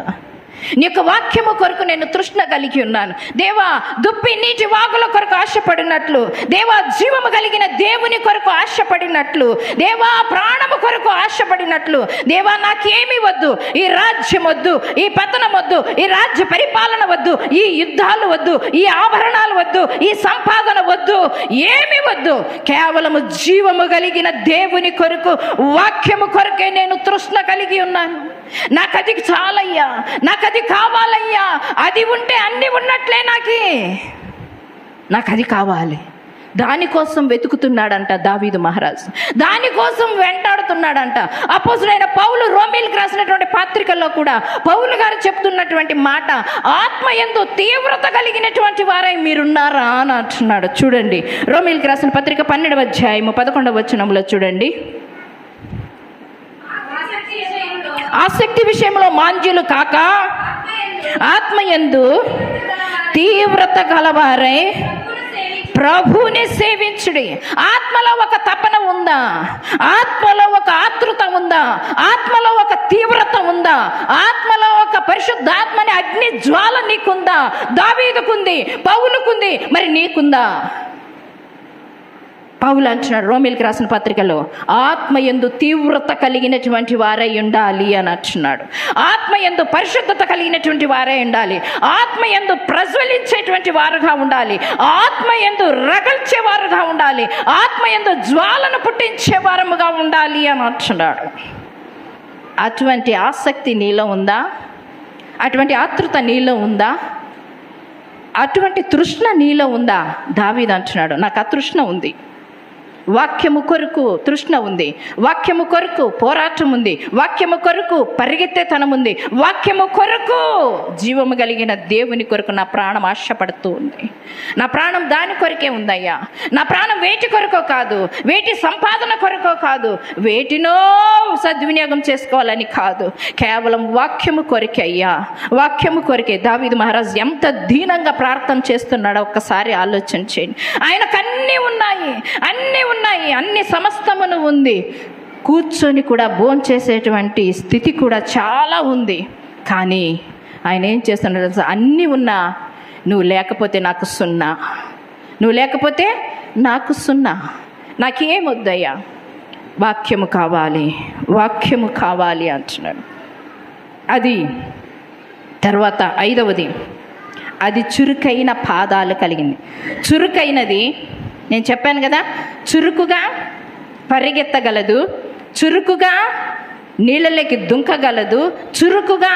నీ యొక్క వాక్యము కొరకు నేను తృష్ణ కలిగి ఉన్నాను దేవా. దుప్పి నీటి వాగుల కొరకు ఆశపడినట్లు, దేవా జీవము కలిగిన దేవుని కొరకు ఆశపడినట్లు, దేవా ప్రాణము కొరకు ఆశపడినట్లు, దేవా నాకేమీ వద్దు, ఈ రాజ్యం వద్దు, ఈ పతనం వద్దు, ఈ రాజ్య పరిపాలన వద్దు, ఈ యుద్ధాలు వద్దు, ఈ ఆభరణాలు వద్దు, ఈ సంపాదన వద్దు, ఏమి వద్దు, కేవలము జీవము కలిగిన దేవుని కొరకు, వాక్యము కొరకే నేను తృష్ణ కలిగి ఉన్నాను. నాకు అది చాలయ్యా, నాకు అది కావాలయ్యా. అది ఉంటే అన్ని ఉన్నట్లే నాకు అది కావాలి. దానికోసం వెతుకుతున్నాడంట దావీదు మహారాజు, దానికోసం వెంటాడుతున్నాడంట. అపోస్తులైన పౌలు రోమీయులకు రాసినటువంటి పత్రికల్లో కూడా పౌలు గారు చెప్తున్నటువంటి మాట, ఆత్మయందు తీవ్రత కలిగినటువంటి వారై మీరున్నారా అని అంటున్నాడు. చూడండి, రోమీయులకు రాసిన పత్రిక 12వ అధ్యాయము 11వ వచనంలో చూడండి. ఆసక్తి విషయంలో మాంద్యులు కాక ఆత్మయందు తీవ్రత గలవారై ప్రభువుని సేవించుడి. ఆత్మలో ఒక తపన ఉందా? ఆత్మలో ఒక ఆతృత ఉందా? ఆత్మలో ఒక తీవ్రత ఉందా? ఆత్మలో ఒక పరిశుద్ధాత్మని అగ్ని జ్వాల నీకుందా? దావీదుకుంది, పౌలుకుంది, మరి నీకుందా? పౌలు అంటున్నాడు రోమీయులకు రాసిన పత్రికలో, ఆత్మయందు తీవ్రత కలిగినటువంటి వారై ఉండాలి అని అంటున్నాడు. ఆత్మయందు పరిశుద్ధత కలిగినటువంటి వారై ఉండాలి. ఆత్మయందు ప్రజ్వలించేటువంటి వారుగా ఉండాలి. ఆత్మయందు రగల్చే వారుగా ఉండాలి. ఆత్మయందు జ్వాలను పుట్టించే వారముగా ఉండాలి అని అంటున్నాడు. అటువంటి ఆసక్తి నీలో ఉందా? అటువంటి ఆతృత నీలో ఉందా? అటువంటి తృష్ణ నీలో ఉందా? దావీదు అంటున్నాడు, నాకు ఆ తృష్ణ ఉంది. వాక్యము కొరకు తృష్ణ ఉంది, వాక్యము కొరకు పోరాటం ఉంది, వాక్యము కొరకు పరిగెత్తేతనం ఉంది, వాక్యము కొరకు జీవము కలిగిన దేవుని కొరకు నా ప్రాణం ఆశపడుతూ ఉంది. నా ప్రాణం దాని కొరకే ఉందయ్యా. నా ప్రాణం వేటి కొరకో కాదు, వేటి సంపాదన కొరకో కాదు, వేటినో సద్వినియోగం చేసుకోవాలని కాదు, కేవలం వాక్యము కొరకే అయ్యా. వాక్యము కొరకే. దావీదు మహారాజు ఎంత దీనంగా ప్రార్థన చేస్తున్నాడో ఒక్కసారి ఆలోచన చేయండి. ఆయనకు అన్నీ ఉన్నాయి, అన్ని సమస్తమును ఉంది. కూర్చొని కూడా భోంచేసేటువంటి స్థితి కూడా చాలా ఉంది. కానీ ఆయన ఏం చేస్తున్నాడు? అన్నీ ఉన్నా నువ్వు లేకపోతే నాకు సున్నా, నువ్వు లేకపోతే నాకు సున్నా, నాకేమొద్దయ్యా, వాక్యము కావాలి, వాక్యము కావాలి అంటున్నాడు. అది తర్వాత 5వది, అది చురుకైన పాదాలు కలిగింది. చురుకైనది నేను చెప్పాను కదా, చురుకుగా పరిగెత్తగలదు, చురుకుగా నీళ్ళలోకి దుంకగలదు, చురుకుగా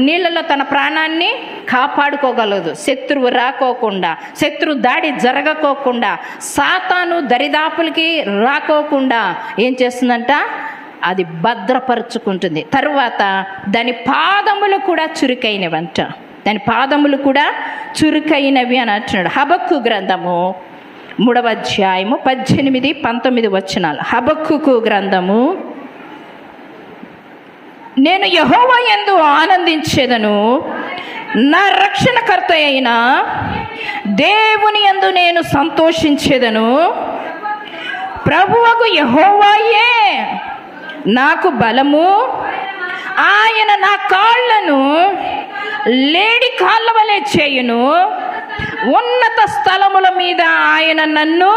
నీళ్ళలో తన ప్రాణాన్ని కాపాడుకోగలదు. శత్రువు రాకోకుండా, శత్రు దాడి జరగకోకుండా, సాతాను దరిదాపులకి రాకోకుండా ఏం చేస్తుందంట? అది భద్రపరుచుకుంటుంది. తరువాత దాని పాదములు కూడా చురుకైనవంట, దాని పాదములు కూడా చురుకైనవి అని అంటున్నాడు. హబక్కు గ్రంథము 3వ అధ్యాయము 18, 19 వచనాలు. హబక్కుకు గ్రంథము, నేను యెహోవా యందు ఆనందించేదను, నా రక్షణకర్త అయిన దేవుని యందు నేను సంతోషించేదను. ప్రభువకు యెహోవాయే నాకు బలము, ఆయన నా కాళ్ళను లేడి కాళ్ళ వలె చేయును. ఉన్నత స్థలముల మీద ఆయన నన్ను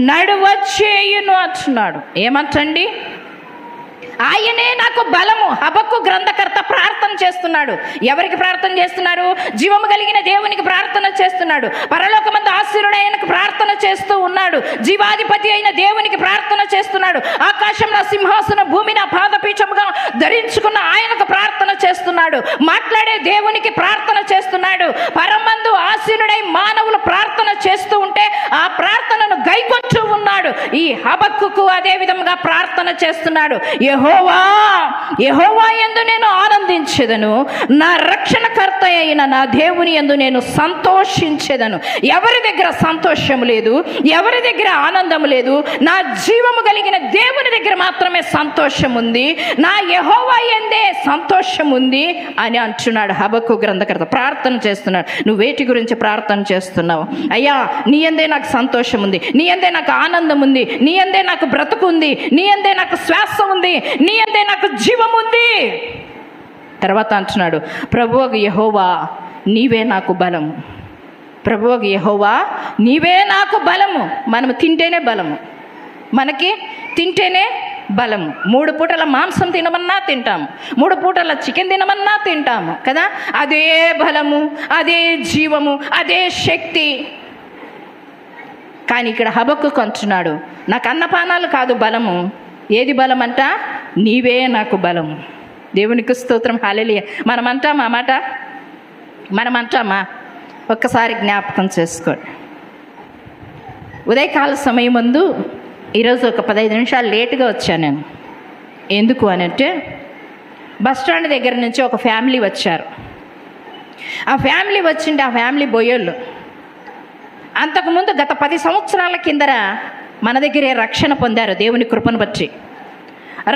నడువ చేయును అంటున్నాడు. ఏమంటండి? ఆయనే నాకు బలము. హబక్కు గ్రంథకర్త ప్రార్థన చేస్తున్నాడు. ఎవరికి ప్రార్థన చేస్తున్నారు? జీవము కలిగిన దేవునికి ప్రార్థన చేస్తున్నాడు. పరలోకమందు ఆశీనుడైనకు ప్రార్థన చేస్తూ ఉన్నాడు. జీవాధిపతి అయిన దేవునికి ప్రార్థన చేస్తున్నాడు. ఆకాశంలో సింహాసనం, భూమిని పాదపీఠముగా ధరించుకున్న ఆయనకు ప్రార్థన చేస్తున్నాడు. మాట్లాడే దేవునికి ప్రార్థన చేస్తున్నాడు. పరమందు ఆశీనుడై మానవులు ప్రార్థన చేస్తూ ఉంటే ఆ ప్రార్థనను గైకొంటూ ఉన్నాడు. ఈ హబక్కుకు అదే విధంగా ప్రార్థన చేస్తున్నాడు. యెహోవా, యెహోవా యందు నేను ఆనందించెదను, నా రక్షణకర్త అయిన నా దేవుని యందు నేను సంతోషించెదను. ఎవరి దగ్గర సంతోషం లేదు, ఎవరి దగ్గర ఆనందం లేదు, నా జీవము కలిగిన దేవుని దగ్గర మాత్రమే సంతోషం ఉంది, నా యెహోవా యందే సంతోషం ఉంది అని అంటున్నాడు హబక్కు గ్రంథకర్త. ప్రార్థన చేస్తున్నాడు. నువ్వు వేటి గురించి ప్రార్థన చేస్తున్నావు? అయ్యా, నీ యందే నాకు సంతోషం ఉంది, నీ యందే నాకు ఆనందం ఉంది, నీ యందే నాకు బ్రతుకు ఉంది, నీ యందే నాకు శ్వాస ఉంది, నీ యందే నాకు జీవం ఉంది. తర్వాత అంటున్నాడు, ప్రభువు యెహోవా నీవే నాకు బలము. ప్రభువు యెహోవా నీవే నాకు బలము. మనము తింటేనే బలము, మనకి తింటేనే బలము. 3 పూటల మాంసం తినమన్నా తింటాము, 3 పూటల చికెన్ తినమన్నా తింటాము కదా. అదే బలము, అదే జీవము, అదే శక్తి. కానీ ఇక్కడ హబక్కు అంటున్నాడు, నాకు అన్నపానాలు కాదు బలము. ఏది బలం అంట? నీవే నాకు బలము. దేవునికి స్తోత్రం, హల్లెలూయా. మనం అంటామా మాట? మనం అంటామా? ఒక్కసారి జ్ఞాపకం చేసుకోండి. ఉదయకాల సమయం ముందు ఈరోజు ఒక 15 నిమిషాలు లేటుగా వచ్చాను నేను. ఎందుకు అని అంటే, బస్ స్టాండ్ దగ్గర నుంచి ఒక ఫ్యామిలీ వచ్చారు. ఆ ఫ్యామిలీ వచ్చింటే ఆ ఫ్యామిలీ బొయ్యోళ్ళు. అంతకుముందు గత 10 సంవత్సరాల కిందర మన దగ్గరే రక్షణ పొందారు దేవుని కృపను బట్టి.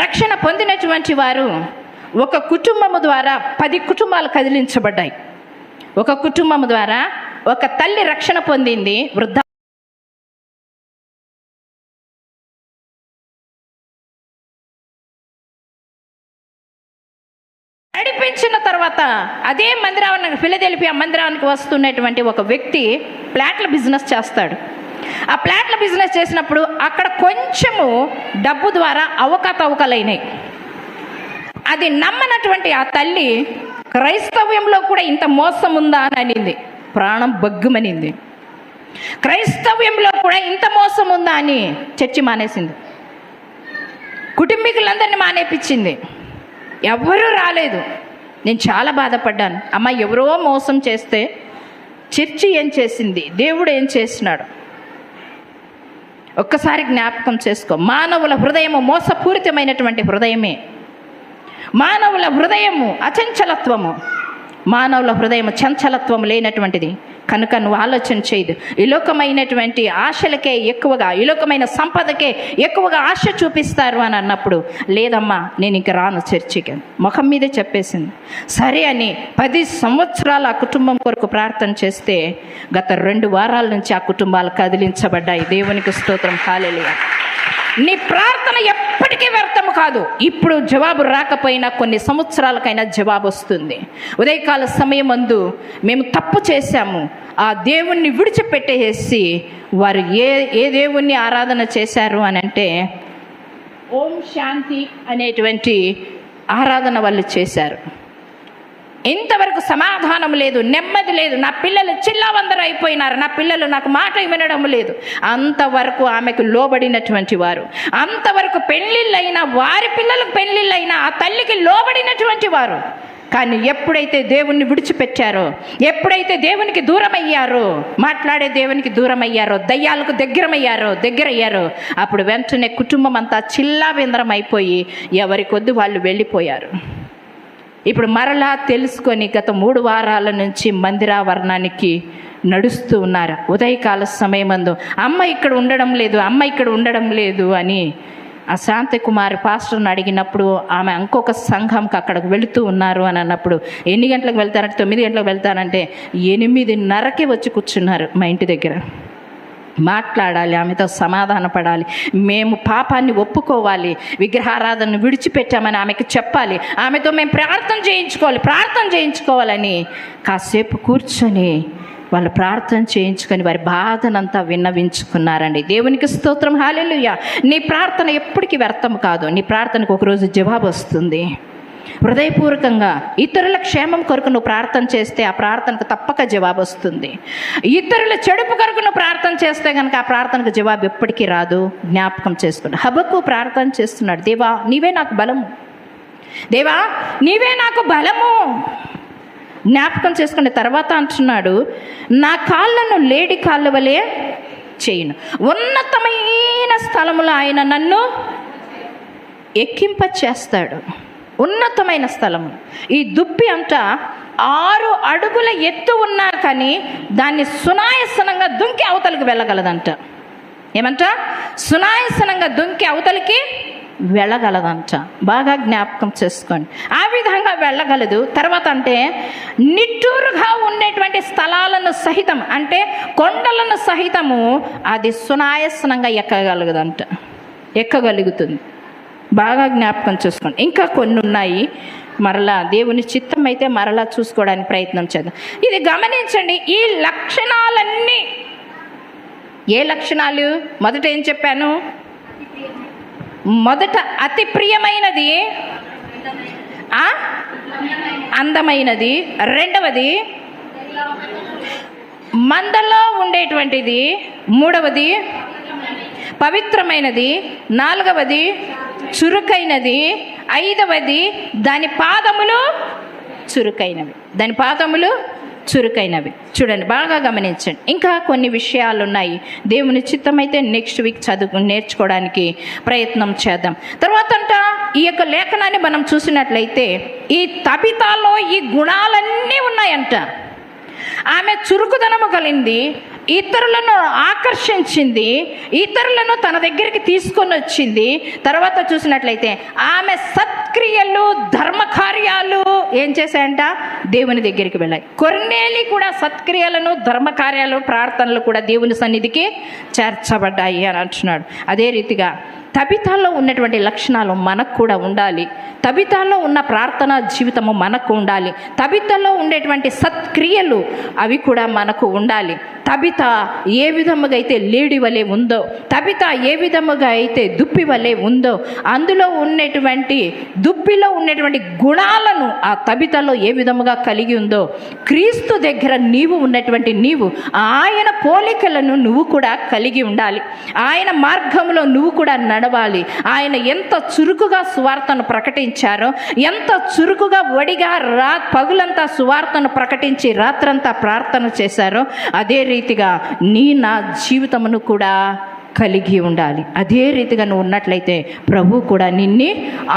రక్షణ పొందినటువంటి వారు ఒక కుటుంబము ద్వారా 10 కుటుంబాలు కదిలించబడ్డాయి. ఒక కుటుంబం ద్వారా ఒక తల్లి రక్షణ పొందింది. వృద్ధ నడిపించిన తర్వాత అదే మందిరానికి, ఫిలదెల్ఫియా మందిరానికి వస్తున్నటువంటి ఒక వ్యక్తి ప్లాట్ల బిజినెస్ చేస్తాడు. ఆ ప్లాట్ల బిజినెస్ చేసినప్పుడు అక్కడ కొంచెము డబ్బు ద్వారా అవకతవకలైనాయి. అది నమ్మనటువంటి ఆ తల్లి క్రైస్తవ్యంలో కూడా ఇంత మోసం ఉందా అని అనింది. ప్రాణం బగ్గుమనింది. క్రైస్తవ్యంలో కూడా ఇంత మోసం ఉందా అని చర్చి మానేసింది. కుటుంబీకులందరినీ మానేపించింది. ఎవరూ రాలేదు. నేను చాలా బాధపడ్డాను. అమ్మ, ఎవరో మోసం చేస్తే చర్చి ఏం చేసింది, దేవుడు ఏం చేసినాడు? ఒక్కసారి జ్ఞాపకం చేసుకో. మానవుల హృదయము మోసపూరితమైనటువంటి హృదయమే. మానవుల హృదయము అచంచలత్వము, మానవుల హృదయం చంచలత్వం లేనటువంటిది. కనుక నువ్వు ఆలోచన చేయదు. ఈ లోకమైనటువంటి ఆశలకే ఎక్కువగా, ఈ లోకమైన సంపదకే ఎక్కువగా ఆశ చూపిస్తారు అని అన్నప్పుడు, లేదమ్మా నేను ఇంక రాను చర్చికి, ముఖం మీదే చెప్పేసింది. సరే అని 10 సంవత్సరాలు ఆ కుటుంబం కొరకు ప్రార్థన చేస్తే గత 2 వారాల నుంచి ఆ కుటుంబాలు కదిలించబడ్డాయి. దేవునికి స్తోత్రం, హల్లెలూయా. నీ ప్రార్థన ఎప్పటికీ వ్యర్థము కాదు. ఇప్పుడు జవాబు రాకపోయినా కొన్ని సంవత్సరాలకైనా జవాబు వస్తుంది. ఉదయకాల సమయం ముందు మేము తప్పు చేశాము, ఆ దేవుణ్ణి విడిచిపెట్టేసి వారు ఏ దేవుణ్ణి ఆరాధన చేశారు అని అంటే, ఓం శాంతి అనేటువంటి ఆరాధన వాళ్ళు చేశారు. ఇంతవరకు సమాధానం లేదు, నెమ్మది లేదు. నా పిల్లలు చిల్లావందరూ అయిపోయినారు, నా పిల్లలు నాకు మాట వినడం లేదు. అంతవరకు ఆమెకు లోబడినటువంటి వారు, అంతవరకు పెళ్ళిళ్ళైనా, వారి పిల్లలకు పెళ్ళిళ్ళైనా ఆ తల్లికి లోబడినటువంటి వారు. కానీ ఎప్పుడైతే దేవుణ్ణి విడిచిపెట్టారో, ఎప్పుడైతే దేవునికి దూరమయ్యారో, మాట్లాడే దేవునికి దూరమయ్యారో, దయ్యాలకు దగ్గరయ్యారో, అప్పుడు వెంటనే కుటుంబం అంతా చిల్లావిందరం అయిపోయి ఎవరి కొద్ది వాళ్ళు వెళ్ళిపోయారు. ఇప్పుడు మరలా తెలుసుకొని గత 3 వారాల నుంచి మందిరావరణానికి నడుస్తూ ఉన్నారు. ఉదయకాల సమయమందు అమ్మ ఇక్కడ ఉండడం లేదు అని ఆ శాంతి కుమారి పాస్టర్ని అడిగినప్పుడు, ఆమె ఇంకొక సంఘంకి అక్కడికి వెళుతూ ఉన్నారు అని అన్నప్పుడు, ఎన్ని గంటలకు వెళ్తారంటే 9 గంటలకు వెళ్తారంటే 8:30కి వచ్చి కూర్చున్నారు మా ఇంటి దగ్గర. మాట్లాడాలి, ఆమెతో సమాధాన పడాలి, మేము పాపాన్ని ఒప్పుకోవాలి, విగ్రహారాధనను విడిచిపెట్టామని ఆమెకు చెప్పాలి, ఆమెతో మేము ప్రార్థన చేయించుకోవాలని కాసేపు కూర్చొని వాళ్ళు ప్రార్థన చేయించుకొని వారి బాధనంతా విన్నవించుకున్నారండి. దేవునికి స్తోత్రం, హల్లెలూయా. నీ ప్రార్థన ఎప్పటికీ వ్యర్థం కాదు. నీ ప్రార్థనకు ఒకరోజు జవాబు వస్తుంది. హృదయపూర్వకంగా ఇతరుల క్షేమం కొరకు నువ్వు ప్రార్థన చేస్తే ఆ ప్రార్థనకు తప్పక జవాబు వస్తుంది. ఇతరుల చెడుపు కొరకు నువ్వు ప్రార్థన చేస్తే కనుక ఆ ప్రార్థనకు జవాబు ఎప్పటికీ రాదు. జ్ఞాపకం చేసుకున్నాడు. హబక్కు ప్రార్థన చేస్తున్నాడు, దేవా నీవే నాకు బలము, దేవా నీవే నాకు బలము. జ్ఞాపకం చేసుకునే తర్వాత అంటున్నాడు, నా కాళ్ళను లేడి కాళ్ళ వలె చేయును. ఉన్నతమైన స్థలములో ఆయన నన్ను ఎక్కింప చేస్తాడు. ఉన్నతమైన స్థలము. ఈ దుప్పి అంట 6 అడుగుల ఎత్తు ఉన్నా కానీ దాన్ని సునాయాసనంగా దుంకి అవతలికి వెళ్ళగలదంట. ఏమంట? సునాయాసనంగా దుంకి అవతలికి వెళ్ళగలదంట. బాగా జ్ఞాపకం చేసుకోండి. ఆ విధంగా వెళ్ళగలదు. తర్వాత అంటే నిట్టూరుగా ఉండేటువంటి స్థలాలను సహితం, అంటే కొండలను సహితము అది సునాయాసనంగా ఎక్కగలుగుతుంది. బాగా జ్ఞాపకం చేసుకోండి. ఇంకా కొన్ని ఉన్నాయి. మరలా దేవుని చిత్తం అయితే మరలా చూసుకోవడానికి ప్రయత్నం చేద్దాం. ఇది గమనించండి. ఈ లక్షణాలన్నీ ఏ లక్షణాలు? మొదట ఏం చెప్పాను? మొదట అతి ప్రియమైనది, అందమైనది. రెండవది మందలో ఉండేటువంటిది. మూడవది పవిత్రమైనది. నాలుగవది చురుకైనది. ఐదవది దాని పాదములు చురుకైనవి. చూడండి, బాగా గమనించండి. ఇంకా కొన్ని విషయాలు ఉన్నాయి. దేవుని చిత్తమైతే నెక్స్ట్ వీక్ నేర్చుకోవడానికి ప్రయత్నం చేద్దాం. తర్వాత ఈ యొక్క లేఖనాన్ని మనం చూసినట్లయితే ఈ తబితాలో ఈ గుణాలన్నీ ఉన్నాయంట. ఆమె చురుకుదనము కలిగింది, ఇతరులను ఆకర్షించింది, ఇతరులను తన దగ్గరికి తీసుకొని వచ్చింది. తర్వాత చూసినట్లయితే ఆమె సత్క్రియలు, ధర్మకార్యాలు ఏం చేశాయంట? దేవుని దగ్గరికి వెళ్ళాయి. కొర్నేలి కూడా సత్క్రియలను, ధర్మకార్యాలు, ప్రార్థనలు కూడా దేవుని సన్నిధికి చేర్చబడ్డాయి అని అంటున్నాడు. అదే రీతిగా తబితాలో ఉన్నటువంటి లక్షణాలు మనకు కూడా ఉండాలి. తబితాలో ఉన్న ప్రార్థనా జీవితము మనకు ఉండాలి. తబితాలో ఉండేటువంటి సత్క్రియలు అవి కూడా మనకు ఉండాలి. తబిత ఏ విధముగా అయితే లేడి వలె ఉందో, తబిత ఏ విధముగా అయితే దుప్పి వలె ఉందో, అందులో ఉన్నటువంటి దుప్పిలో ఉన్నటువంటి గుణాలను ఆ తబితలో ఏ విధముగా కలిగి ఉందో, క్రీస్తు దగ్గర నీవు ఆయన పోలికలను నువ్వు కూడా కలిగి ఉండాలి. ఆయన మార్గంలో నువ్వు కూడా నడవాలి. ఆయన ఎంత చురుకుగా సువార్తను ప్రకటించారో, ఎంత చురుకుగా వడిగా పగులంతా సువార్తను ప్రకటించి రాత్రంతా ప్రార్థన చేశారో, అదే రీతిగా నా జీవితమును కూడా కలిగి ఉండాలి. అదే రీతిగా నువ్వు ఉన్నట్లయితే ప్రభు కూడా నిన్ను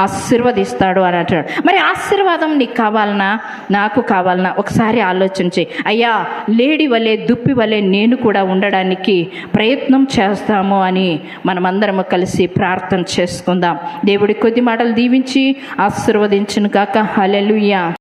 ఆశీర్వదిస్తాడు అని అంటాడు. మరి ఆశీర్వాదం నీకు కావాలన్నా, నాకు కావాలన్నా? ఒకసారి ఆలోచించి, అయ్యా లేడి వలె, దుప్పి వలె నేను కూడా ఉండడానికి ప్రయత్నం చేస్తాము అని మనమందరము కలిసి ప్రార్థన చేసుకుందాం. దేవుడి కొద్ది మాటలు దీవించి ఆశీర్వదించును గాక. హల్లెలూయా.